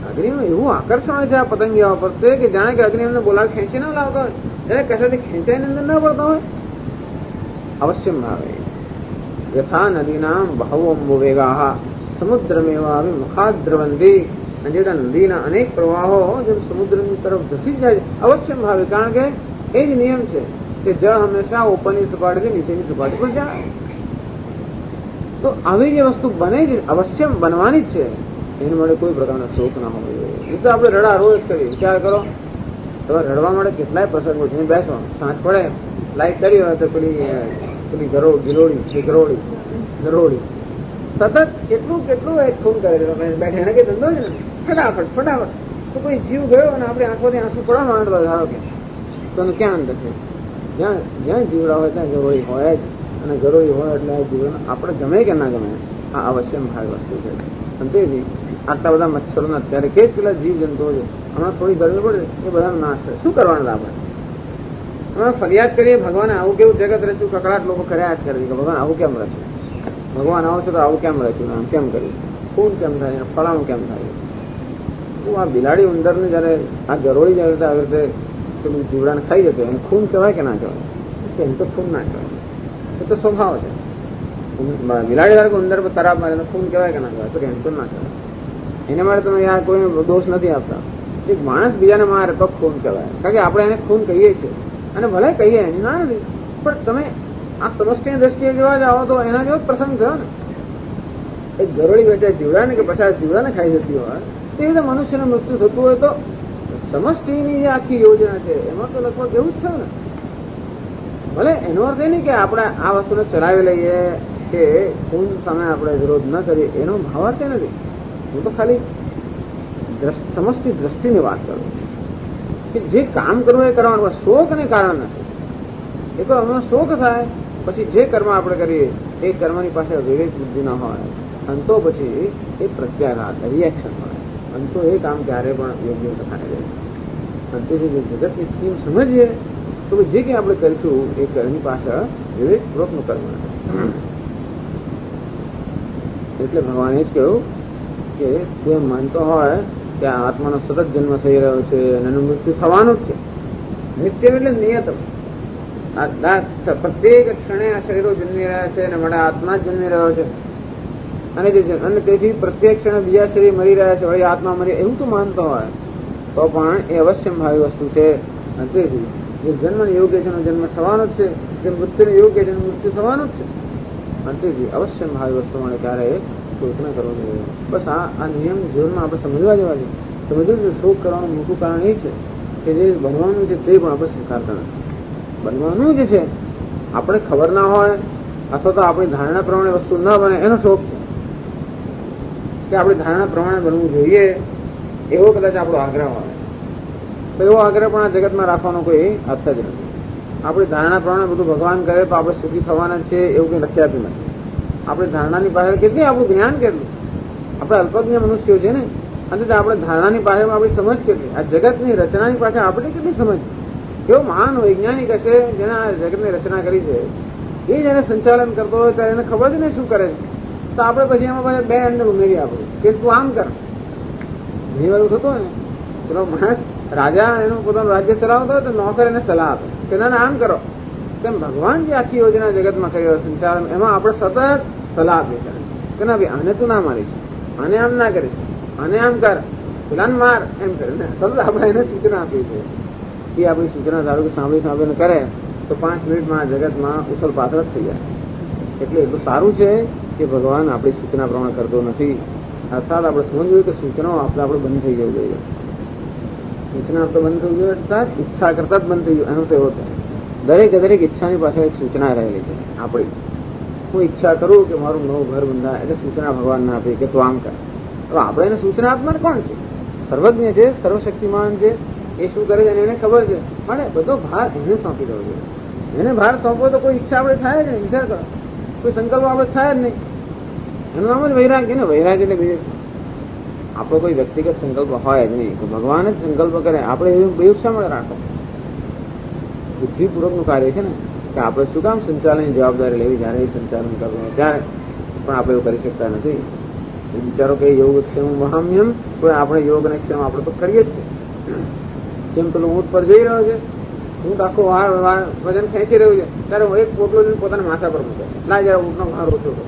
અગ્નિનું એવું આકર્ષણ હોય છે આ પતંગિયાઓ પર કે જાણે કે અગ્નિ અંદર બોલાવી ખેંચી ન લાવતા હોય, જ્યારે કશાથી ખેંચાઈને અંદર ન પડતા હોય. અવશ્ય ભાવે યથા નદીના બહવો વેગા સમુદ્રમેવા મુખાદ દ્રવંતી. જેટલા નદીના અનેક પ્રવાહો જેમ સમુદ્રની તરફ ધસી જાય છે અવશ્ય ભાવે, કારણ કે એ જ નિયમ છે કે જળ હંમેશા ઉપરની સપાટીથી નીચેની સપાટી પર જાય. તો આવી જે વસ્તુ બને છે અવશ્ય બનવાની જ છે, એના માટે કોઈ પ્રકારનો શોક ના હોવો જોઈએ. એ તો આપણે રડા રોજ કરીએ. વિચાર કરો તમે રડવા માટે કેટલાય પ્રસંગો છે. બેસો સાંજ પડે લાઈટ કરી હોય તો પેલી ગરોળી સતત કેટલું એક ખૂન કરે બેઠે એને કઈ ધંધો છે ને ફટાફટ તો કોઈ જીવ ગયો અને આપણે આંખોથી આંસુ પડવા માંડવા ધારો કે તો ક્યાં અંદર છે. જ્યાં જીવડા હોય ત્યાં ગરોળી હોય જ, અને ગરોળી હોય એટલે આ જીવન આપણે ગમે કે ના ગમે આ અવશ્ય ભાવી વસ્તુ છે. અંતેથી આટલા બધા મચ્છરોના અત્યારે કે પેલા જીવ જંતુઓ છે, હમણાં થોડી ગરમી પડે એ બધાનો નાશ થાય. શું કરવાનું આપણે હમણાં ફરિયાદ કરીએ ભગવાને આવું કેવું જગત રચ્યું, કકડાટ લોકો કર્યા જ કરી કે ભગવાન આવું કેમ રચ્યું, ભગવાન આવો છો તો આવું કેમ રચ્યું, આમ કેમ કર્યું, ખૂન કેમ થાય, ફલાણું કેમ થાય. હું આ બિલાડી ઉંદરને જયારે આ ગરોળી જયારે આવી રીતે પેલું જીવડાને ખાઈ જતો એને ખૂન કહેવાય કે ના કહેવાય? એમ તો ખૂન ના કહેવાય, એ તો સ્વભાવ છે. બિલાડી ધારો કે ઉંદર પર તરાપ મારે એને ખૂન કહેવાય કે ના કહેવાય? તો એમ તો ના કહેવાય. એના માટે તમે યાર કોઈ દોષ નથી આપતા. એક માણસ બીજાને મારે તો ખૂન કહેવાય, કારણ કે આપણે એને ખૂન કહીએ છીએ અને ભલે કહીએ એની ના નથી, પણ તમે આ સમષ્ટિની દ્રષ્ટિએ જોવા જાઓ તો એના જેવો પ્રસંગ થયો ને. એક ગરોળી વેચાય જીવડાને કે 50 જીવડાને ખાઈ જતી હોય તે રીતે મનુષ્યનું મૃત્યુ થતું હોય તો સમષ્ટિની જે આખી યોજના છે એમાં તો લગભગ એવું જ થયું ને. ભલે એનો અર્થ એ નહીં કે આપણે આ વસ્તુને ચલાવી લઈએ કે ખૂન સામે આપણે વિરોધ ન કરીએ, એનો ભાવાર્થ એ નથી. હું તો ખાલી સમષ્ટિ દ્રષ્ટિની વાત કરું કે જે કામ કરવું એ કરવાનું, શોકને કારણ નથી. એ તો હમણાં શોક થાય પછી જે કર્મ આપણે કરીએ એ કર્મની પાસે વિવેક બુદ્ધિ ના હોય અને તો પછી એ પ્રત્યાઘાત રિએક્શન હોય અને તો એ કામ ક્યારે પણ યોગ્ય થાય રહે. અને તેથી જગતની સ્કીમ સમજીએ તો જે કંઈ આપણે કરીશું એ કર્મની પાછળ વિવેકપૂર્વકનું કર્મ. એટલે ભગવાને જ કહ્યું કે જે માનતો હોય કે આત્માનો સતત જન્મ થઈ રહ્યો છે અને એનું મૃત્યુ થવાનું જ છે. નિત્ય એટલે નિયતમ. પ્રત્યેક ક્ષણે આ શરીરો જન્મી રહ્યા છે અને માટે આત્મા જ જન્મી રહ્યો છે અને તેથી પ્રત્યેક ક્ષણે બીજા શરીર મરી રહ્યા છે, વળી આત્મા મરી, એવું તો માનતો હોય તો પણ એ અવશ્ય ભાવી વસ્તુ છે. અને તેથી જે જન્મ યોગ્ય છે એનો જન્મ થવાનો જ છે, જે મૃત્યુને યોગ્ય છે એનું મૃત્યુ થવાનું જ છે. અને તેથી અવશ્ય ભાવી વસ્તુ માટે ક્યારે શોક ન કરવો જોઈએ. બસ આ નિયમ જીવનમાં આપણે સમજવા જેવા છે. સમજવું કે શોક કરવાનું મોટું કારણ એ છે કે જે બનવાનું છે તે પણ આપણે સ્વીકારતા નથી. બનવાનું જે છે આપણે ખબર ના હોય અથવા તો આપણી ધારણા પ્રમાણે વસ્તુ ન બને એનો શોક છે. કે આપણી ધારણા પ્રમાણે બનવું જોઈએ એવો કદાચ આપણો આગ્રહ હોય તો એવો આગ્રહ પણ આ જગતમાં રાખવાનો કોઈ અર્થ જ નથી. આપણી ધારણા પ્રમાણે બધું ભગવાન કરે તો આપણે સુખી થવાના છે એવું કંઈ લખ્યાતું નથી. આપણી ધારણાની પાછળ કેટલી આપણું જ્ઞાન કેટલું, આપણે અલ્પજ્ઞ મનુષ્યો છે ને, અને આપણે ધારણાની પાછળમાં આપણી સમજ કેટલી, આ જગતની રચનાની પાછળ આપણે કેટલી સમજ. કેવો મહાન વૈજ્ઞાનિક હશે જેને આ જગતની રચના કરી છે, એ જયારે સંચાલન કરતો હોય ત્યારે એને ખબર જ નહીં શું કરે છે. તો આપણે પછી એમાં પાછા બે અંદર ઉમેરી આપણું કે તું આમ કર. ઘણી વાર થતું હોય ને પેલો માણસ રાજા એનું પોતાનું રાજ્ય ચલાવતો હોય તો નોકર એને સલાહ આપે કે ના આમ કરો. તેમ ભગવાન જે આખી યોજના જગતમાં કરી રહ્યો સંચાલન એમાં આપણે સતત સલાહ આપીએ કે ના ભાઈ આને તું ના મારીશ, આને આમ ના કરીશ, આને આમ કર, પેલાને માર, એમ કરે ને સતત આપણે એને સૂચના આપીએ છીએ. એ આપણી સૂચના ધારો કે સાંભળીને કરે તો 5 મિનિટમાં આ જગતમાં ઉછળ પાછળ જ થઈ જાય. એટલે એટલું સારું છે કે ભગવાન આપણી સૂચના પ્રમાણે કરતો નથી. અર્થાત આપણે સમજવું કે સૂચનાઓ આપણે બંધ થઈ જવું જોઈએ. સૂચના તો બંધ થવું જોઈએ અર્થાત ઈચ્છા કરતા જ બંધ થઈ ગયું. એનો તો એવો છે દરેક ઈચ્છાની પાછળ એક સૂચના રહેલી છે આપણી. હું ઈચ્છા કરું કે મારું નવું ઘર બંધાય એટલે સૂચના ભગવાન ના આપી કે તું આમ કર. હવે આપણે એને સૂચના આપનાર કોણ છે? સર્વજ્ઞ છે, સર્વશક્તિમાન છે, એ શું કરે છે અને એને ખબર છે, પણ બધો ભાર એને સોંપી દેવો જોઈએ. એને ભાર સોંપવો તો કોઈ ઈચ્છા આપણે થાય જ નહીં. વિચાર કરો, કોઈ સંકલ્પ આપણે થાય જ નહીં. એનું નામ જ વૈરાગ્ય ને. વૈરાગ્ય એટલે બીજું આપણો કોઈ વ્યક્તિગત સંકલ્પ હોય જ નહીં. ભગવાન જ સંકલ્પ કરે. આપણે એવું શા માટે રાખો? બુદ્ધિપૂર્વકનું કાર્ય છે ને, કે આપણે શું કામ સંચાલનની જવાબદારી લેવી? જયારે સંચાલન કરવું ત્યારે પણ આપણે એવું કરી શકતા નથી. વિચારો કે યોગ ક્ષેમ મહામ્યમ, કોઈ આપણે યોગ અને ક્ષેમ આપણે તો કરીએ જ છે. જેમ પેલો ઊંટ પર જઈ રહ્યો છે, ઊંટ આખો વજન ખેંચી રહ્યું છે, ત્યારે એક પોટલો પોતાના માથા પર મૂકે, ના જયારે ઊંટનો ભાર ઓછો કરો.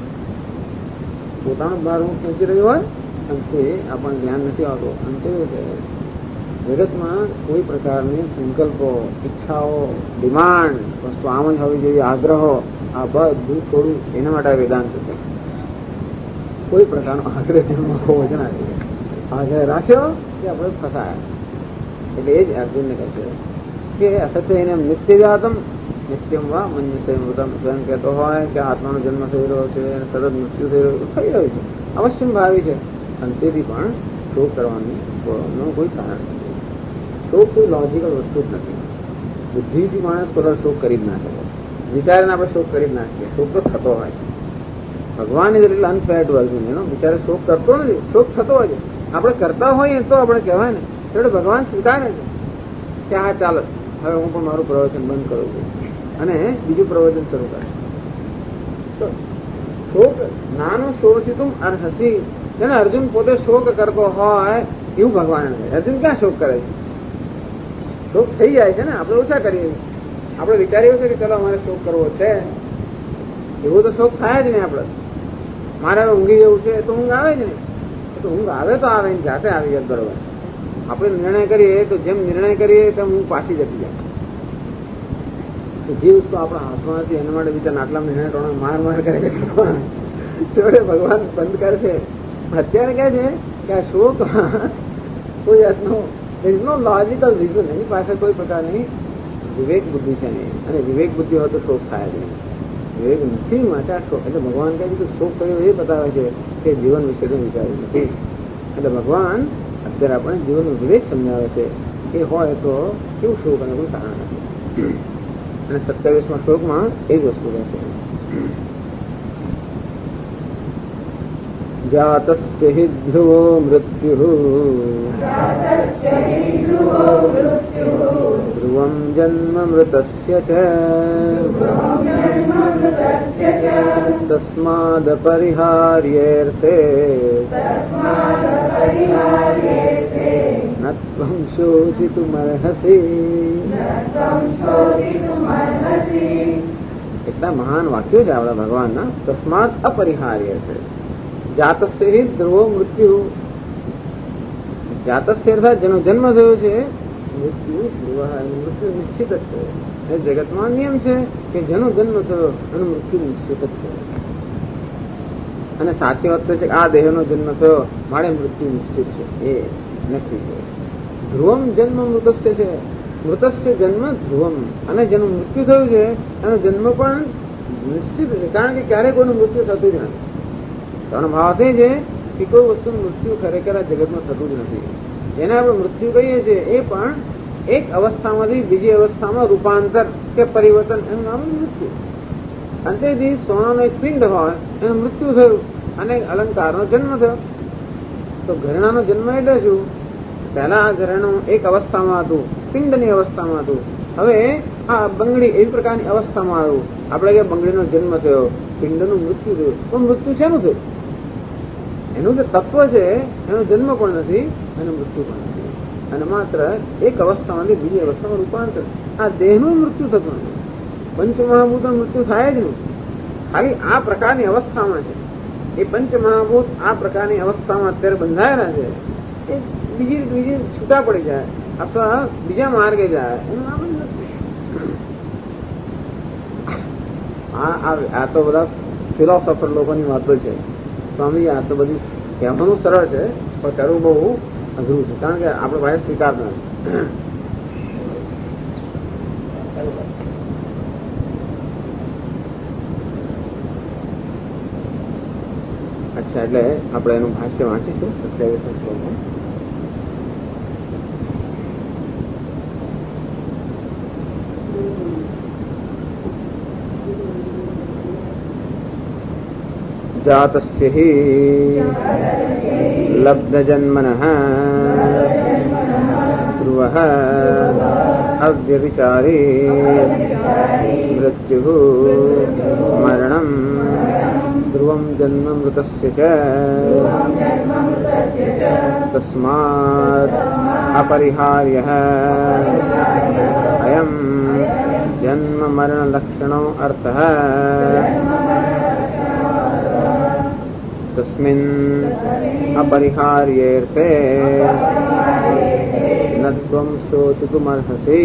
પોતાનો ભાર ઊંટ ખેંચી રહ્યો હોય અને તે આપણને ધ્યાન નથી આવતું. અને કેવું છે, જગતમાં કોઈ પ્રકારની સંકલ્પો, ઈચ્છાઓ, ડિમાન્ડ, વસ્તુ આમ જ હોવી જોઈએ, આગ્રહો, આ બધું થોડું એના માટે વેદાંત છે. કોઈ પ્રકારનો આગ્રહ જન્મ હોવો જ ના જોઈએ. આગ્રહ રાખ્યો કે આપણે ફસાયા. એટલે એ જ અર્જુનને કહે છે કે અસત્ય એને નિત્ય જાતમ નિત્યમ વા મન્યસે મૃતમ. સ્વયં કહેતો હોય કે આત્માનો જન્મ થઈ રહ્યો છે, સતત મૃત્યુ થઈ રહ્યું છે, અવશ્ય ભાવી છે, અને તેથી પણ શોક કરવાનું કોઈ કારણ નથી. શોક કોઈ લોજિકલ વસ્તુ જ નથી. બુદ્ધિથી માણસ થોડા શોક કરી જ ના શકે. વિચારીને આપણે શોક કરી જ ના શકીએ. શોક તો થતો હોય છે. ભગવાન ઇઝ એટલે અનફેર ટુ અર્જુન. એનો બિચારે શોક કરતો નથી, શોક થતો હોય છે. આપણે કરતા હોઈએ તો આપણે કહેવાય ને, એટલે ભગવાન સ્વીકારે છે કે હા ચાલો, હવે હું પણ મારું પ્રવચન બંધ કરું છું અને બીજું પ્રવચન શરૂ કરું. તો શોક નાનું શોચિતું અર્હસી. જેને અર્જુન પોતે શોક કરતો હોય એવું ભગવાન કહે. અર્જુન ક્યાં શોક કરે છે? શોક થઈ જાય છે ને, આપણે ઓછા કરીએ. આપણે વિચારીએ છીએ કે ચલો અમારે શોક કરવો છે, એવો તો શોક થાય જ નહીં. આપણે મારે ઊંઘી જવું છે તો ઊંઘ આવે જ નહીં. તો ઊંઘ આવે તો આવે, જાતે આવી જાય. બરોબર, આપણે નિર્ણય કરીએ તો જેમ નિર્ણય કરીએ તેમ ઊંઘ પાછી જતી જાય. જે વસ્તુ આપણા હાથમાં હતી એના માટે બીજા આટલા નિર્ણય માર માર કરે જોડે ભગવાન બંધ કરશે. અત્યારે કહે છે કે આ શોક કોઈ જાતનો લોજિકલ રીઝન, એની પાસે કોઈ પ્રકારની વિવેક બુદ્ધિ છે નહીં. અને વિવેક બુદ્ધિ હોય તો શોક થાય જ નહીં. વિવેક નથી માટે આ શોક. એટલે ભગવાન કહે છે કે શોક કર્યો એ બતાવે છે કે જીવન વિશે વિચાર્યું નથી. એટલે ભગવાન અત્યારે આપણે જીવનનો વિવેક સમજાવે છે. એ હોય તો કેવું શોક અને કોઈ કારણ નથી. અને 27મા શ્લોકમાં એ જ વસ્તુ રહેશે. જાતસ્ય હિ ધ્રુવો મૃત્યુઃ ધ્રુવં જન્મ મૃતસ્ય ચ તસ્માદ પરિહાર્યેર્થે ન ત્વં શોચિતુમર્હસી. એટલા મહાન વાક્યો છે આપણા ભગવાનના. તસ્માત અપરિહાર્ય છે. જાતસ્ય હિ ધ્રુવો મૃત્યુ. જાતસ્ય અર્થાત જેનો જન્મ થયો છે, મૃત્યુ ધ્રુવ, મૃત્યુ નિશ્ચિત જ છે. એ જગતમાં નિયમ છે કે જેનો જન્મ થયો એનું મૃત્યુ નિશ્ચિત જ છે. અને સાચી વાત તો છે કે આ દેહનો જન્મ થયો મારે મૃત્યુ નિશ્ચિત છે, એ નક્કી છે. ધ્રુવમ જન્મ મૃતસ્ય છે. મૃતસ્ય જન્મ ધ્રુવમ. અને જેનું મૃત્યુ થયું છે એનો જન્મ પણ નિશ્ચિત છે. કારણ કે ક્યારેય કોઈનું મૃત્યુ થતું જ નથી. તેનો ભાવ એ છે કે કોઈ વસ્તુનું મૃત્યુ ખરેખર આ જગતમાં થતું જ નથી. જેને આપણે મૃત્યુ કહીએ છીએ એ પણ એક અવસ્થામાંથી બીજી અવસ્થામાં રૂપાંતર કે પરિવર્તન, એનું નામ મૃત્યુ. અંતેથી સોનાનો એક પિંડ હોય એનું મૃત્યુ થયું અને અલંકારનો જન્મ થયો. તો ઘરેણાનો જન્મ એટલે શું? પહેલા આ ઘરેણું એક અવસ્થામાં હતું, પિંડની અવસ્થામાં હતું. હવે આ બંગડી એવી પ્રકારની અવસ્થામાં આવ્યું. આપણે કે બંગડીનો જન્મ થયો, પિંડનું મૃત્યુ થયું. તો મૃત્યુ શેનું થયું? એનું જે તત્વ છે એનો જન્મ પણ નથી અને મૃત્યુ પણ નથી. અને માત્ર એક અવસ્થામાંથી બીજી અવસ્થામાં રૂપાંતર. આ દેહનું મૃત્યુ થતું નથી. પંચમહાભૂતનું મૃત્યુ થાય જ નહીં. ખાલી આ પ્રકારની અવસ્થામાં છે. એ પંચમહાભૂત આ પ્રકારની અવસ્થામાં અત્યારે બંધાયેલા છે. એ બીજી છૂટા પડી જાય અથવા બીજા માર્ગે જાય એનું નામ જ નથી. આ તો બધા ફિલોસોફર લોકોની વાતો છે. સ્વામી આ તો બધી કહેવાનું સરળ છે પણ કરવું બહુ અઘરું છે. કારણ કે આપણે પાસે સ્વીકારતા નથી. અચ્છા, એટલે આપણે એનું ભાષ્ય વાંચીશું 27મા શ્લોકમાં. जातस्य हि लब्धजन्मनः ध्रुवः अव्यभिचारी मृत्युः मरणं ध्रुवं जन्म मृतस्य च तस्मात् अपरिहार्यः अयं जन्म मरण लक्षणो अर्थः तस्मिन् अपरिहार्येऽर्थे न त्वं शोचितुमर्हसि।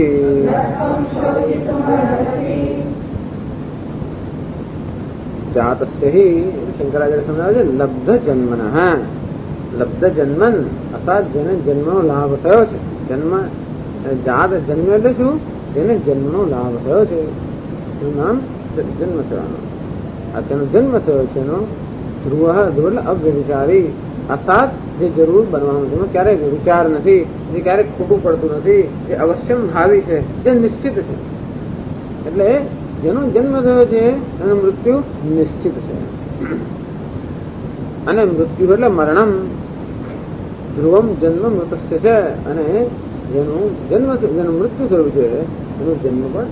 जातस्य ही शंकराचार्य समजावे लब्ध जन्मनः लब्ध जन्मन अर्थात જેને જન્મનો લાભ થયો છે જન્મ જાત જન્મ એટલે શું જેને જન્મનો લાભ થયો છે એનું નામ જન્મ થવાનો આ તેનો જન્મ થયો છે એનો ધ્રુવ ધ્રુવ એટલે અવ્યવિચારી અર્થાત જે જરૂર બનવાનું છે એમાં ક્યારેક વિચાર નથી જે ક્યારેક ખોટું પડતું નથી જે અવશ્યમ ભાવી છે જે નિશ્ચિત છે એટલે જેનો જન્મ થયો છે એનું મૃત્યુ નિશ્ચિત છે અને મૃત્યુ એટલે મરણમ ધ્રુવમ જન્મ મૃતસ્ય છે અને જેનું મૃત્યુ થયું છે એનો જન્મ પણ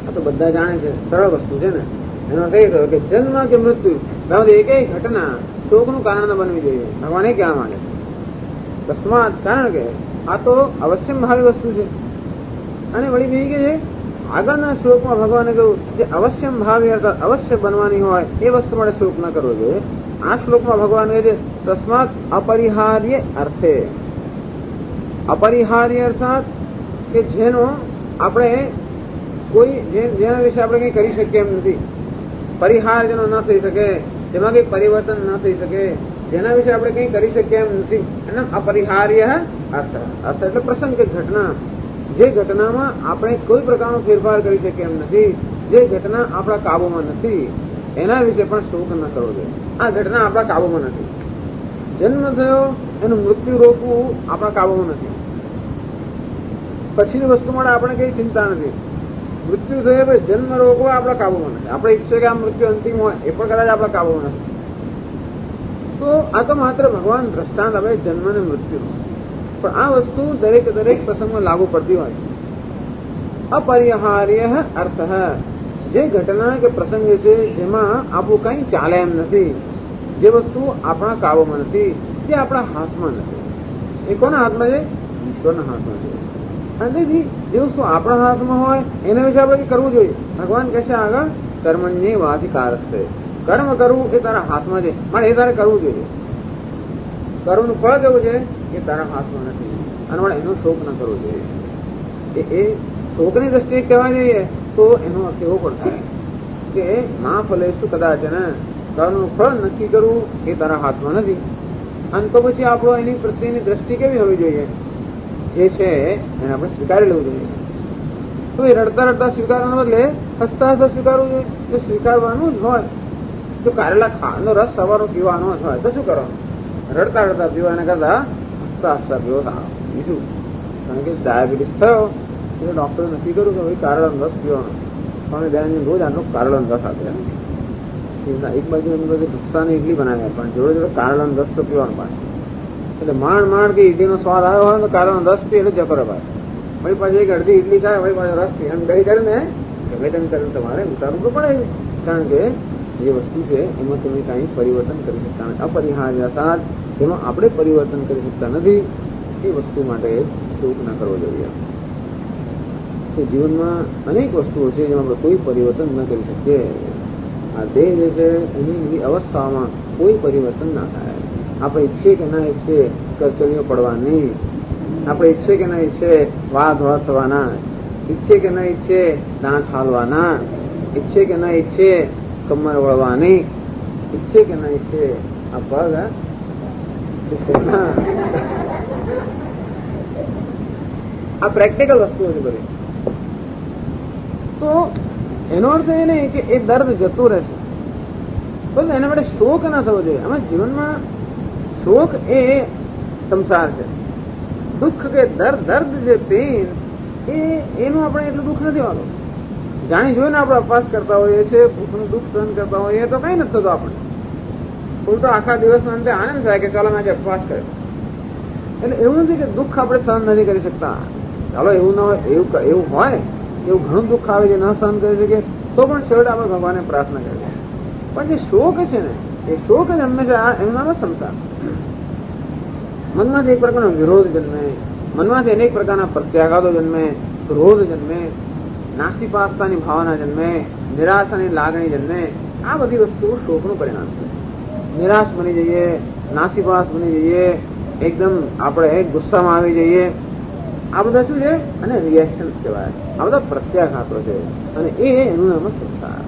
આ તો બધા જાણે છે સરળ વસ્તુ છે ને એનો અર્થ એ થયો કે જન્મ કે મૃત્યુ બાબત એક ઘટના શોકનું કારણ ન બનવી જોઈએ ભગવાન એ કહેવા માંગે તસ્માત કારણ કે આ તો અવશ્ય ભાવી વસ્તુ છે અને વળી બીજી કે છે આગળના શ્લોકમાં ભગવાને કહ્યું જે અવશ્ય ભાવી અર્થાત અવશ્ય બનવાની હોય એ વસ્તુ માટે શોક ન કરવો જોઈએ આ શ્લોકમાં ભગવાન કહે છે તસ્માત અપરિહાર્ય અર્થે અપરિહાર્ય અર્થાત કે જેનો આપણે કોઈ જેના વિશે આપણે કંઈ કરી શકીએ એમ નથી પરિહાર જેનો ન થઈ શકે જેમાં કંઈ પરિવર્તન ન થઈ શકે જેના વિશે આપણે કંઈ કરી શકીએ એમ નથી એના અપરિહાર્ય અર્થ અર્થ એટલે પ્રસંગ કે ઘટના જે ઘટનામાં આપણે કોઈ પ્રકારનો ફેરફાર કરી શકીએ એમ નથી જે ઘટના આપણા કાબુમાં નથી એના વિશે પણ શોક ન કરવો જોઈએ આ ઘટના આપણા કાબુમાં નથી જન્મ થયો એનું મૃત્યુ રોકવું આપણા કાબુમાં નથી પછીની વસ્તુ માટે આપણે કઈ ચિંતા નથી મૃત્યુ થયો ભાઈ જન્મ રોકવા આપણા કાબુમાં નથી આપણે ઈચ્છે કે આ મૃત્યુ અંતિમ હોય એ પણ કદાચ આપણા કાબુમાં નથી તો આ તો માત્ર ભગવાન દ્રષ્ટાંત આપે જન્મ અને મૃત્યુ પણ આ વસ્તુ દરેક પ્રસંગમાં લાગુ પડતી હોય અપરિહાર્ય અર્થ જે ઘટના કે પ્રસંગ છે જેમાં આપણું કઈ ચાલે એમ નથી જે વસ્તુ આપણા કાબુમાં નથી તે આપણા હાથમાં નથી એ કોના હાથમાં છે ઈશ્વરના હાથમાં છે અને તેથી જે વસ્તુ આપણા હાથમાં હોય એના વિશે આપણે કરવું જોઈએ ભગવાન કહે છે આગળ કર્મણ્ય વાધિકાર છે કર્મ કરવું એ તારા હાથમાં છે પણ એ તારે કરવું જોઈએ કર્મનું ફળ કેવું છે એ તારા હાથમાં નથી અને પણ એનો શોક ન કરવો જોઈએ એ શોકની દ્રષ્ટિએ કહેવા જઈએ તો એનો અર્થ એવો પણ થાય કે ના ફલે શું કદાચ ને કર્મનું ફળ નક્કી કરવું એ તારા હાથમાં નથી અને તો પછી આપણો એની પ્રત્યેની દ્રષ્ટિ કેવી હોવી જોઈએ જે છે એને આપણે સ્વીકારી લેવું જોઈએ તો એ રડતા સ્વીકારવાના બદલે હસતા સ્વીકારવું જોઈએ જો સ્વીકારવાનું જ હોય તો કારેલા નો રસ સવારનો પીવાનો જ હોય તો શું કરવાનું રડતા પીવા એના કરતા હસતા પીવો સારો બીજું કારણ કે ડાયાબિટીસ થયો એટલે ડોક્ટરે નક્કી કર્યું કે ભાઈ કારેલાનો રસ પીવાનો સ્વામી દયાનંદ રોજ આટલો કારેલાનો રસ આપે એક બાજુ એની બાજુ ઢોસાની ઇડલી બનાવ્યા પણ જોડે કારેલાનો રસ તો પીવાનો પાછો એટલે માંડ કે ઇડલીનો સ્વાદ આવ્યો હોય તો કારેલાનો રસ પી એટલે જપરે પાછો વળી પાછી એક અડધી ઇડલી ખાય વળી પાછો રસ પી એમ કરી કરીને વેતન કરીને તમારે ઉતારવું તો પડે કારણ કે જે વસ્તુ છે એમાં તમે કાંઈ પરિવર્તન કરી શકતા નથી અપરિહાર્ય સાથ જેમાં આપણે પરિવર્તન કરી શકતા નથી એ વસ્તુ માટે શોક ન કરવો જોઈએ તો જીવનમાં અનેક વસ્તુઓ છે જેમાં આપણે કોઈ પરિવર્તન ન કરી શકીએ આ દેહ જે છે એની અવસ્થામાં કોઈ પરિવર્તન ના થાય આપણે ઈચ્છીએ કે ના ઈચ્છીએ કરચલીઓ પડવાની આપણે ઈચ્છીએ કે ના ઈચ્છીએ વાળ ધોળા થવાના ઈચ્છીએ કે ના ઈચ્છીએ દાંત હાલવાના ઈચ્છીએ કે ના ઈચ્છીએ કમર વળવાની ઈચ્છે કે ના ઈચ્છે આ પગ આ પ્રેક્ટિકલ વસ્તુઓ છે બધી તો એનો અર્થ એ નહીં કે એ દર્દ જતું રહેશે તો એના માટે શોક ના થવો જોઈએ અમે જીવનમાં શોક એ સંસાર છે દુઃખ કે દર્દ જે પેન એનું આપણે એટલું દુઃખ નથી હોતું જાણી જોઈને આપણે અપવાસ કરતા હોઈએ છીએ, ભૂખનું દુઃખ સહન કરતા હોઈએ તો કઈ નથી થતું આપણે. થોડું તો આખા દિવસના અંતે આનંદ થાય કે ચાલો મેં આજે અપવાસ કર્યો. એટલે એવું નથી કે દુઃખ આપણે સહન નથી કરી શકતા. ચાલો એવું ન હોય, એવું હોય એવું ઘણું દુઃખ આવે છે, ન સહન કરી શકે તો પણ છેવટે આપણે ભગવાનને પ્રાર્થના કરીએ. પણ જે શોક છે ને એ શોક જ હંમેશા એનું નામ જ સંસાર. મનમાંથી એક પ્રકારનો વિરોધ જન્મે, મનમાંથી અનેક પ્રકારના પ્રત્યાઘાતો જન્મે, ક્રોધ જન્મે, નાસીપાસતાની ભાવના જન્મે, નિરાશાની લાગણી જન્મે. આ બધી વસ્તુઓ શોકનું પરિણામ છે. નિરાશ બની જઈએ, નાસીપાસ બની જઈએ, એકદમ આપણે ગુસ્સામાં આવી જઈએ, આ બધા શું છે? અને રિએક્શન કહેવાય. આ બધા પ્રત્યાઘાતો છે અને એનું નામ સંસાર.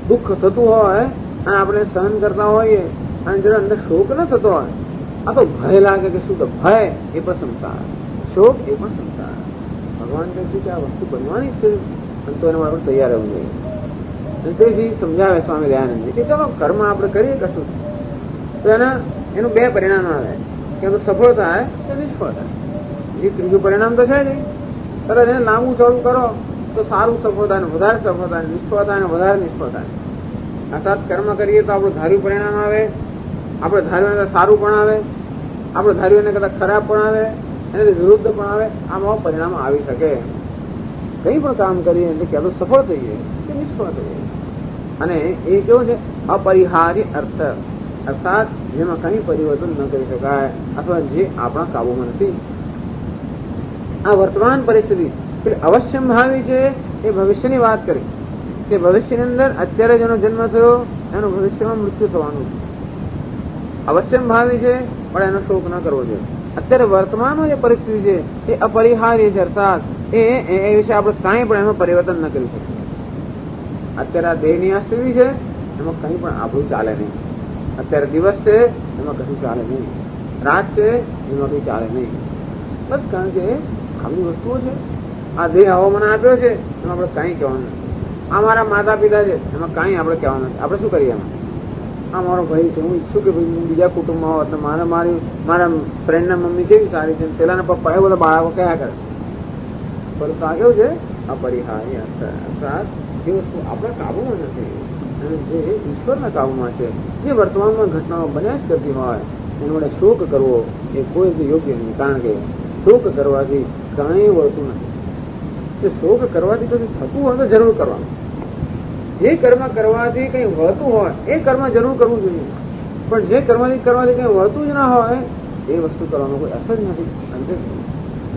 દુઃખ થતું હોય અને આપણે સહન કરતા હોઈએ અને જરા અંદર શોક ન થતો હોય, આ તો ભય લાગે કે શું? તો ભય એ પણ સંસાર, શોક એ પણ સંસાર. ભગવાન કહે છે કે આ વસ્તુ બનવાની જ છે અને તો એના માટે તૈયાર રહેવું જોઈએ. અને તેથી સમજાવે સ્વામી દયાનંદજી કે ચાલો કર્મ આપણે કરીએ કશું તો એનું બે પરિણામ આવે, કે તો સફળ થાય કે નિષ્ફળ થાય. એ ત્રીજું પરિણામ તો છે જ. તરત એને લાંબુ ચાલુ કરો તો સારું સફળ થાય, વધારે સફળ થાય, નિષ્ફળ થાય, વધારે નિષ્ફળ થાય. અર્થાત કર્મ કરીએ તો આપણું ધાર્યું પરિણામ આવે, આપણે ધાર્યું એને સારું પણ આવે, આપણે ધાર્યું એને કદાચ ખરાબ પણ આવે, એનાથી વિરુદ્ધ પણ આવે. આમાં પરિણામ આવી શકે. કંઈ પણ કામ કરીએ એટલે ક્યાં તો સફળ થઈએ કે નિષ્ફળ થઈએ. અને એ કેવું છે? અપરિહાર્ય અર્થ, અર્થાત જેમાં કંઈ પરિવર્તન ન કરી શકાય અથવા જે આપણા કાબુમાં નથી. આ વર્તમાન પરિસ્થિતિ અવશ્ય ભાવી છે. એ ભવિષ્યની વાત કરી કે ભવિષ્યની અંદર અત્યારે જેનો જન્મ થયો એનું ભવિષ્યમાં મૃત્યુ થવાનું છે. અવશ્ય ભાવી છે પણ એનો શોક ન કરવો જોઈએ. અત્યારે વર્તમાનમાં જે પરિસ્થિતિ છે એ અપરિહાર્ય છે, અર્થાત એ વિશે આપણે કાંઈ પણ એમાં પરિવર્તન ન કરી શકીએ. અત્યારે આ દેહની આ સ્થિતિ છે એમાં કંઈ પણ આપણું ચાલે નહીં. અત્યારે દિવસ છે એમાં કશું ચાલે નહીં, રાત છે એમાં કંઈ ચાલે નહીં. બસ કારણ કે આવી વસ્તુઓ છે. આ દેહ આવો મને આપ્યો છે એમાં આપણે કાંઈ કહેવાનું નથી. આ મારા માતા પિતા છે એમાં કાંઈ આપણે કહેવાનું નથી. આપણે શું કરીએ એમાં? આ મારો ભાઈ છે, હું ઈચ્છું કે ભાઈ હું બીજા કુટુંબમાં હોત ને મારા ફ્રેન્ડના મમ્મી કેવી સારી છે, પેલાના પપ્પા એ બધા બાળકો કયા કરે. પરંતુ આ કેવું છે? અપરિહાર્ય અર્થાત જે વસ્તુ આપણા કાબુમાં નથી અને જે ઈશ્વરના કાબુમાં છે, જે વર્તમાનમાં ઘટનાઓ બન્યા જ કરતી હોય એના માટે શોક કરવો એ કોઈ જ યોગ્ય નહીં. કારણ કે શોક કરવાથી કંઈ વળતું નથી. જે શોક કરવાથી કશું થતું હોય તો જરૂર કરવાનું. જે કર્મ કરવાથી કંઈ વળતું હોય એ કર્મ જરૂર કરવું જોઈએ. પણ જે કરવાથી કંઈ વળતું જ ના હોય એ વસ્તુ કરવાનો કોઈ અસર જ નથી. અંતે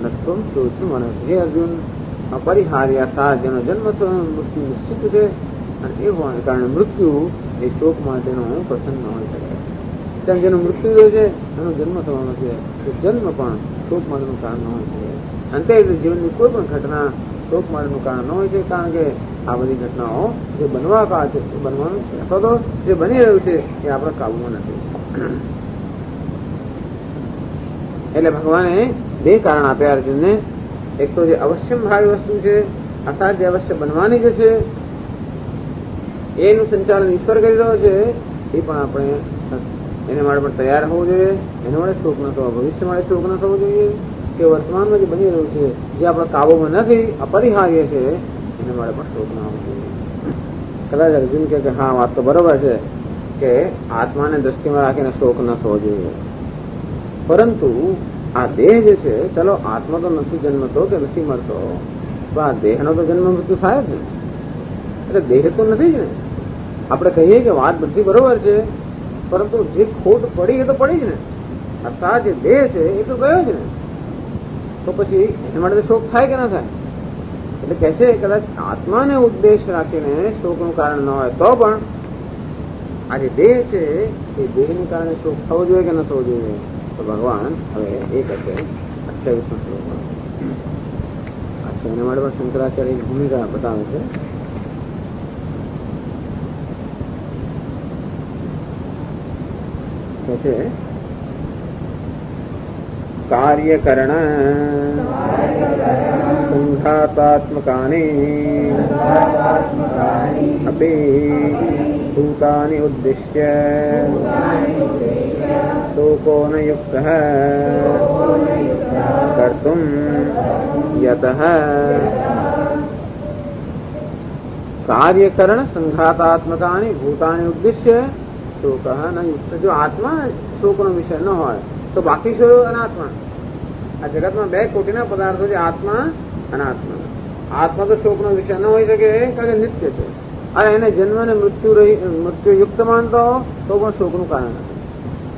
નત્વમ શું મને હે અર્જુન અપરિહાર્ય જેનો જન્મ મૃત્યુ નિશ્ચિત છે અને એ હોવાને કારણે મૃત્યુ એ શોક માટેનો પ્રસંગ ન હોઈ શકે. તેમ જેનું મૃત્યુ છે એનો જન્મ થવાનો છે, એ જન્મ પણ શોક માટેનું કારણ ન હોય શકે. અંતે જીવનની કોઈ પણ ઘટના શોક માટેનું કારણ ન હોય છે. કારણ કે આ બધી ઘટનાઓ જે બનવા કા છે એ બનવાનું છે અથવા તો જે બની રહ્યું છે એ આપણા કાબુમાં નથી. એટલે ભગવાને બે કારણ આપ્યા અર્જુનને. એક તો જે અવશ્ય ભાવી વસ્તુ છે અર્થાત જે અવશ્ય બનવાની જે છે એનું સંચાલન ઈશ્વર કરી રહ્યો છે, એ પણ આપણે એને માટે પણ તૈયાર હોવું જોઈએ. એના માટે શોક ન થવો, ભવિષ્ય માટે શોક ન થવો જોઈએ. કે વર્તમાનમાં જે બની રહ્યું છે જે આપણા કાબુમાં નથી, અપરિહાર્ય છે, એના માટે પણ શોક ન હોવો જોઈએ. કદાચ અર્જુન કે હા વાત તો બરોબર છે કે આત્માને દ્રષ્ટિમાં રાખીને શોક ન થવો જોઈએ. પરંતુ આ દેહ જે છે, ચલો આત્મા તો નથી જન્મતો કે નથી મરતો, તો આ દેહનો તો જન્મ મૃત્યુ થાય જ ને. એટલે દેહ તો નથી જ ને. આપણે કહીએ કે વાત બધી બરોબર છે, પરંતુ જે ખોટ પડી એ તો પડી જ ને. અર્થાત જે દેહ છે એ તો ગયો જ ને. તો પછી એના માટે શોક થાય કે ના થાય? એટલે કહે છે કદાચ આત્માને ઉદ્દેશ રાખીને શોકનું કારણ ન હોય તો પણ આ જે દેહ છે એ દેહને કારણે શોક થવો જોઈએ કે ન થવો જોઈએ? તો ભગવાન હવે એ કહે 28મો શ્લોક. અચ્છા, એના માટે પણ શંકરાચાર્ય ભૂમિકા બતાવે છે. કહે છે કાર્યકરણ સંઘાતાત્મકાની અપી ભૂતાની ઉદ્દિશ્ય શોકો ન યુક્તઃ કર્તુમ યતઃ. कार्यकरण संघातात्मकानि भूतानि उद्देश्य शोक न युक्त। जो आत्मा शोकનો વિષય ન હોય તો બાકી શું અનાત્મા? આ જગતમાં બે કોટીના પદાર્થો છે, આત્મા અનાત્મા. આત્મા તો શોકનો વિષય ન હોઈ શકે કારણ કે નિત્ય છે, અને એને જન્મ અને મૃત્યુ યુક્ત માનતો તો પણ શોકનું કારણ નથી.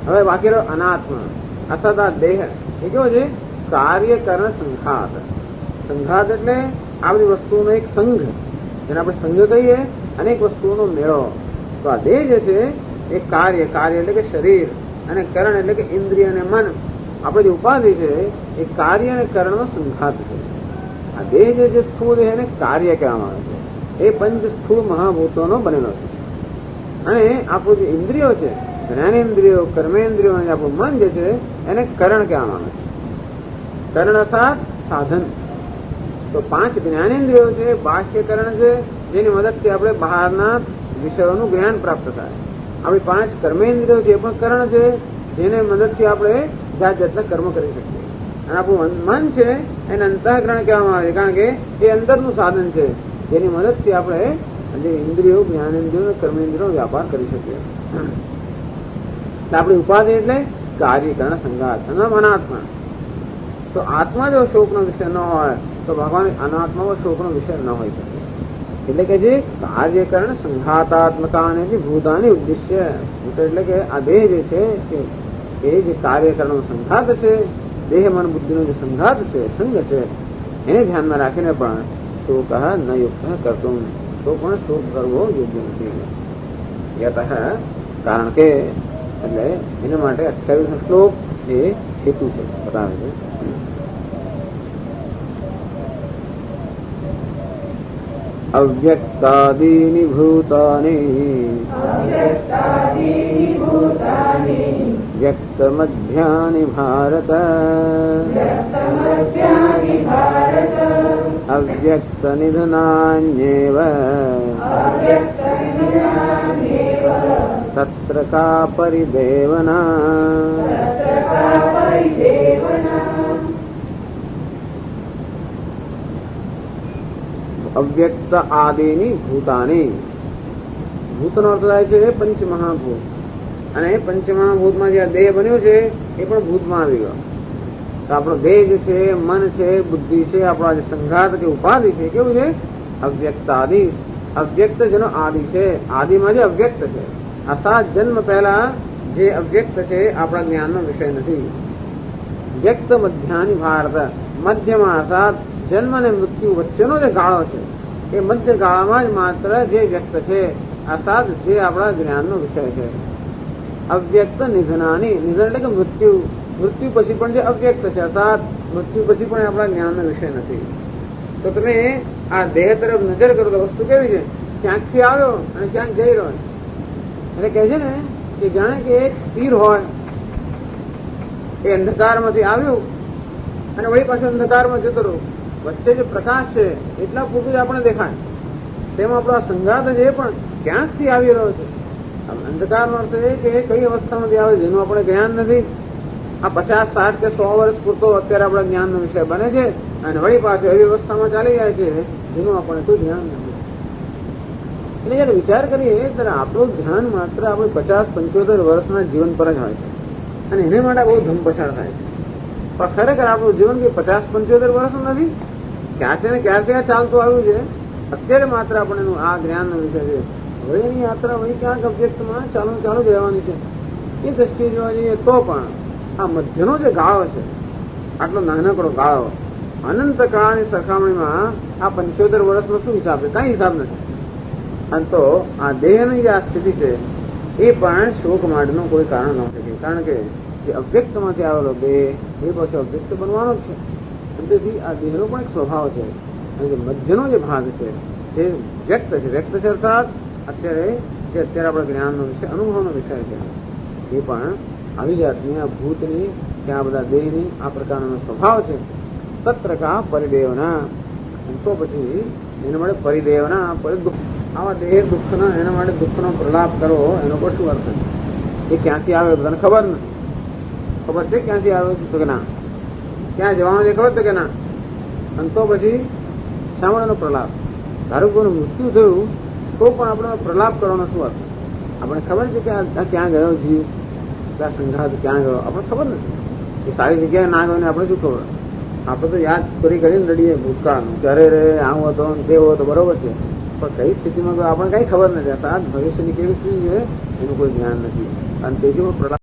હવે બાકી રહ્યો અનાત્મા અર્થાત આ દેહ. એ કેવો છે? કાર્યકરણ સંઘાત. સંઘાત એટલે આ બધી વસ્તુઓનો એક સંઘ, જેને આપણે સંઘ કહીએ, અનેક વસ્તુઓનો મેળો. તો આ દેહ જે છે એ કાર્ય એટલે કે શરીર, અને કરણ એટલે કે ઇન્દ્રિય અને મન. આપણે જે ઉપાધિ છે એ કાર્ય અને કરણનો સંઘાત છે. આ દેહ જે સ્થૂળ દેહ એને કાર્ય કહેવામાં આવે છે. એ પંચ સ્થૂળ મહાભૂતોનો બનેલો છે. અને આપણું જે ઇન્દ્રિયો છે, જ્ઞાનેન્દ્રિયો, કર્મેન્દ્રિયો અને આપણું મન જે છે એને કરણ કહેવામાં આવે છે. કરણ અર્થાત સાધન. તો 5 જ્ઞાનેન્દ્રિયો છે, બાહ્યકરણ છે, જેની મદદથી આપણે બહારના વિષયોનું જ્ઞાન પ્રાપ્ત થાય. આપણી 5 કર્મેન્દ્રિયો છે એ પણ કરણ છે, જેને મદદથી આપણે જાત જાતના કર્મ કરી શકીએ. અને આપણું મન છે એને અંતઃકરણ કહેવામાં આવે છે, કારણ કે એ અંદરનું સાધન છે, જેની મદદથી આપણે જે ઇન્દ્રિયો, જ્ઞાનેન્દ્રિયો, કર્મેન્દ્રિયો વ્યાપાર કરી શકીએ. આપણી ઉપાધિ એટલે કાર્યકરણ સંઘાત અનાત્મા. તો આત્મા જો શોકનો વિષય ન હોય તો ભગવાન અનાત્મામાં શોકનો વિષય ન હોઈ શકે. એટલે કે જે કાર્યકરણ સંઘાતાત્મકાને ભૂતાની ઉદ્દેશ્ય. એટલે કે આ દેહ જે છે એ જે કાર્યકરણનો સંઘાત છે, દેહ મન બુદ્ધિનો જે સંઘાત છે, સંઘ છે, એને ધ્યાનમાં રાખીને પણ શોક ન યુક્ત કરતું. તો પણ શોક કરવો યોગ્ય નથી. યતઃ કારણ કે એટલે એના માટે 28 શ્લોક એ હેતુ છે, બતાવે છે. અવ્યક્તાદીનિ ભૂતાની વ્યક્ત મધ્યાનિ ભારત અવ્યક્ત નિધનાન્યેવ તત્ર કા પરિદેવના. અવ્યક્ત આદિની ભૂતાની. ભૂતનો અર્થ થાય છે પંચમહાભૂત. અને પંચમહાભૂતમાં જે દેહ બન્યો છે એ પણ ભૂતમાં આવી ગયો. તો આપણો દેહ જે છે, મન છે, બુદ્ધિ છે, આપણા જે સંઘાત કે ઉપાધિ છે, કેવું છે? અવ્યક્ત આદિ. અવ્યક્ત જેનો આદિ છે, આદિમાં જે અવ્યક્ત છે, અર્થાત જન્મ પહેલા જે અવ્યક્ત છે આપણા જ્ઞાનનો વિષય નથી. વ્યક્ત મધ્યાની ભારત. મધ્યમાં અર્થાત જન્મ અને મૃત્યુ વચ્ચેનો જે ગાળો છે એ મધ્ય ગાળામાં જ માત્ર જે વ્યક્ત છે, અર્થાત જે આપણા જ્ઞાનનો વિષય છે. અવ્યક્ત નિધનાની. નિધન એટલે કે મૃત્યુ. મૃત્યુ પછી પણ જે અવ્યક્ત છે, અર્થાત મૃત્યુ પછી પણ આપણા જ્ઞાનનો વિષય નથી. તો તમે આ દેહ તરફ નજર કરો તો વસ્તુ કેવી છે? ક્યાંકથી આવ્યો અને ક્યાંક જઈ રહ્યો. એટલે કહે છે ને કે જાણે કે એક તીર હોય, એ અંધકારમાંથી આવ્યું અને વળી પાછું અંધકારમાં જતો રહ્યો. વચ્ચે જે પ્રકાશ છે એટલા પૂરતું જ આપણે દેખાય. તેમાં આપણો સંઘાત છે પણ ક્યાંકથી આવી રહ્યો છે. અંધકારનો અર્થ એ કે કઈ અવસ્થામાંથી આવે જેનું આપણે જ્ઞાન નથી. આ 50, 60 કે 100 વર્ષ પૂરતો અત્યારે આપણા જ્ઞાનનો વિષય બને છે, અને વળી પાછું એવી અવસ્થામાં ચાલી જાય છે જેનું આપણે કોઈ જ્ઞાન નથી. એટલે જયારે વિચાર કરીએ ત્યારે આપણું ધ્યાન માત્ર આપણે 50-75 વર્ષના જીવન પર જ હોય છે, અને એને માટે બહુ ધમપછાડ થાય છે. પણ ખરેખર આપણું જીવન કે 50-75 વર્ષનું નથી. ક્યાંથી ને ક્યાંથી ચાલતું આવ્યું છે. અત્યારે માત્ર આપણે આ જ્ઞાનનો વિષય છે. હવે એની યાત્રા વળી ક્યાંક અવ્યક્તમાં ચાલુ જ રહેવાની છે. એ દ્રષ્ટિએ જોવા જઈએ તો પણ આ મધ્યનો જે ગાળો છે, આટલો નાનકડો ગાળો, અનંત કાળની સરખામણીમાં આ 75 વર્ષનો શું હિસાબ છે? કઈ હિસાબ નથી. અને તો આ દેહની જે આ સ્થિતિ છે એ પણ શોક માટેનું કોઈ કારણ ન શકે. કારણ કે જે અવ્યક્તમાંથી આવેલો દેહ એ પછી અવ્યક્ત બનવાનો જ છે. તેથી આ દેહનો પણ એક સ્વભાવ છે. અને જે મધ્યનો જે ભાગ છે એ વ્યક્ત છે. વ્યક્ત છે અર્થાત અત્યારે આપણે જ્ઞાનનો વિષય, અનુભવનો વિષય છે. એ પણ આવી જાતની આ ભૂતની કે આ બધા દેહની આ પ્રકારનો સ્વભાવ છે. તત્ર કા પરિદેવના. તો પછી એના માટે પરિદેવના, આવા દેહ દુઃખના, એના માટે દુઃખનો પ્રલાપ કરવો એનો પણ શું અર્થ છે? એ ક્યાંથી આવે બધાને ખબર નથી. ખબર છે ક્યાંથી આવ્યો છે? તો કે ના. ક્યાં જવાનું છે ખબર છે કે ના? અને તો પછી શામળનો પ્રલાપ. ધારો કોઈનું મૃત્યુ થયું તો પણ આપણે પ્રલાપ કરવાનો શું અર્થ? આપણે ખબર છે કે આ ક્યાં ગયો જીવ, ત્યાં સંઘાત ક્યાં ગયો, આપણે ખબર નથી. એ સારી જગ્યાએ ના ગયો ને આપણે શું ખબર? આપણે તો યાદ કરીને રડીએ ભૂતકાળનું કે અરે રે આવું હતો તેવો હતો, બરોબર છે, પણ કઈ સ્થિતિમાં આપણે કઈ ખબર નથી. આ ભવિષ્યની કેવી સ્થિતિ છે એનું કોઈ જ્ઞાન નથી, અને તેથી પ્રલાપ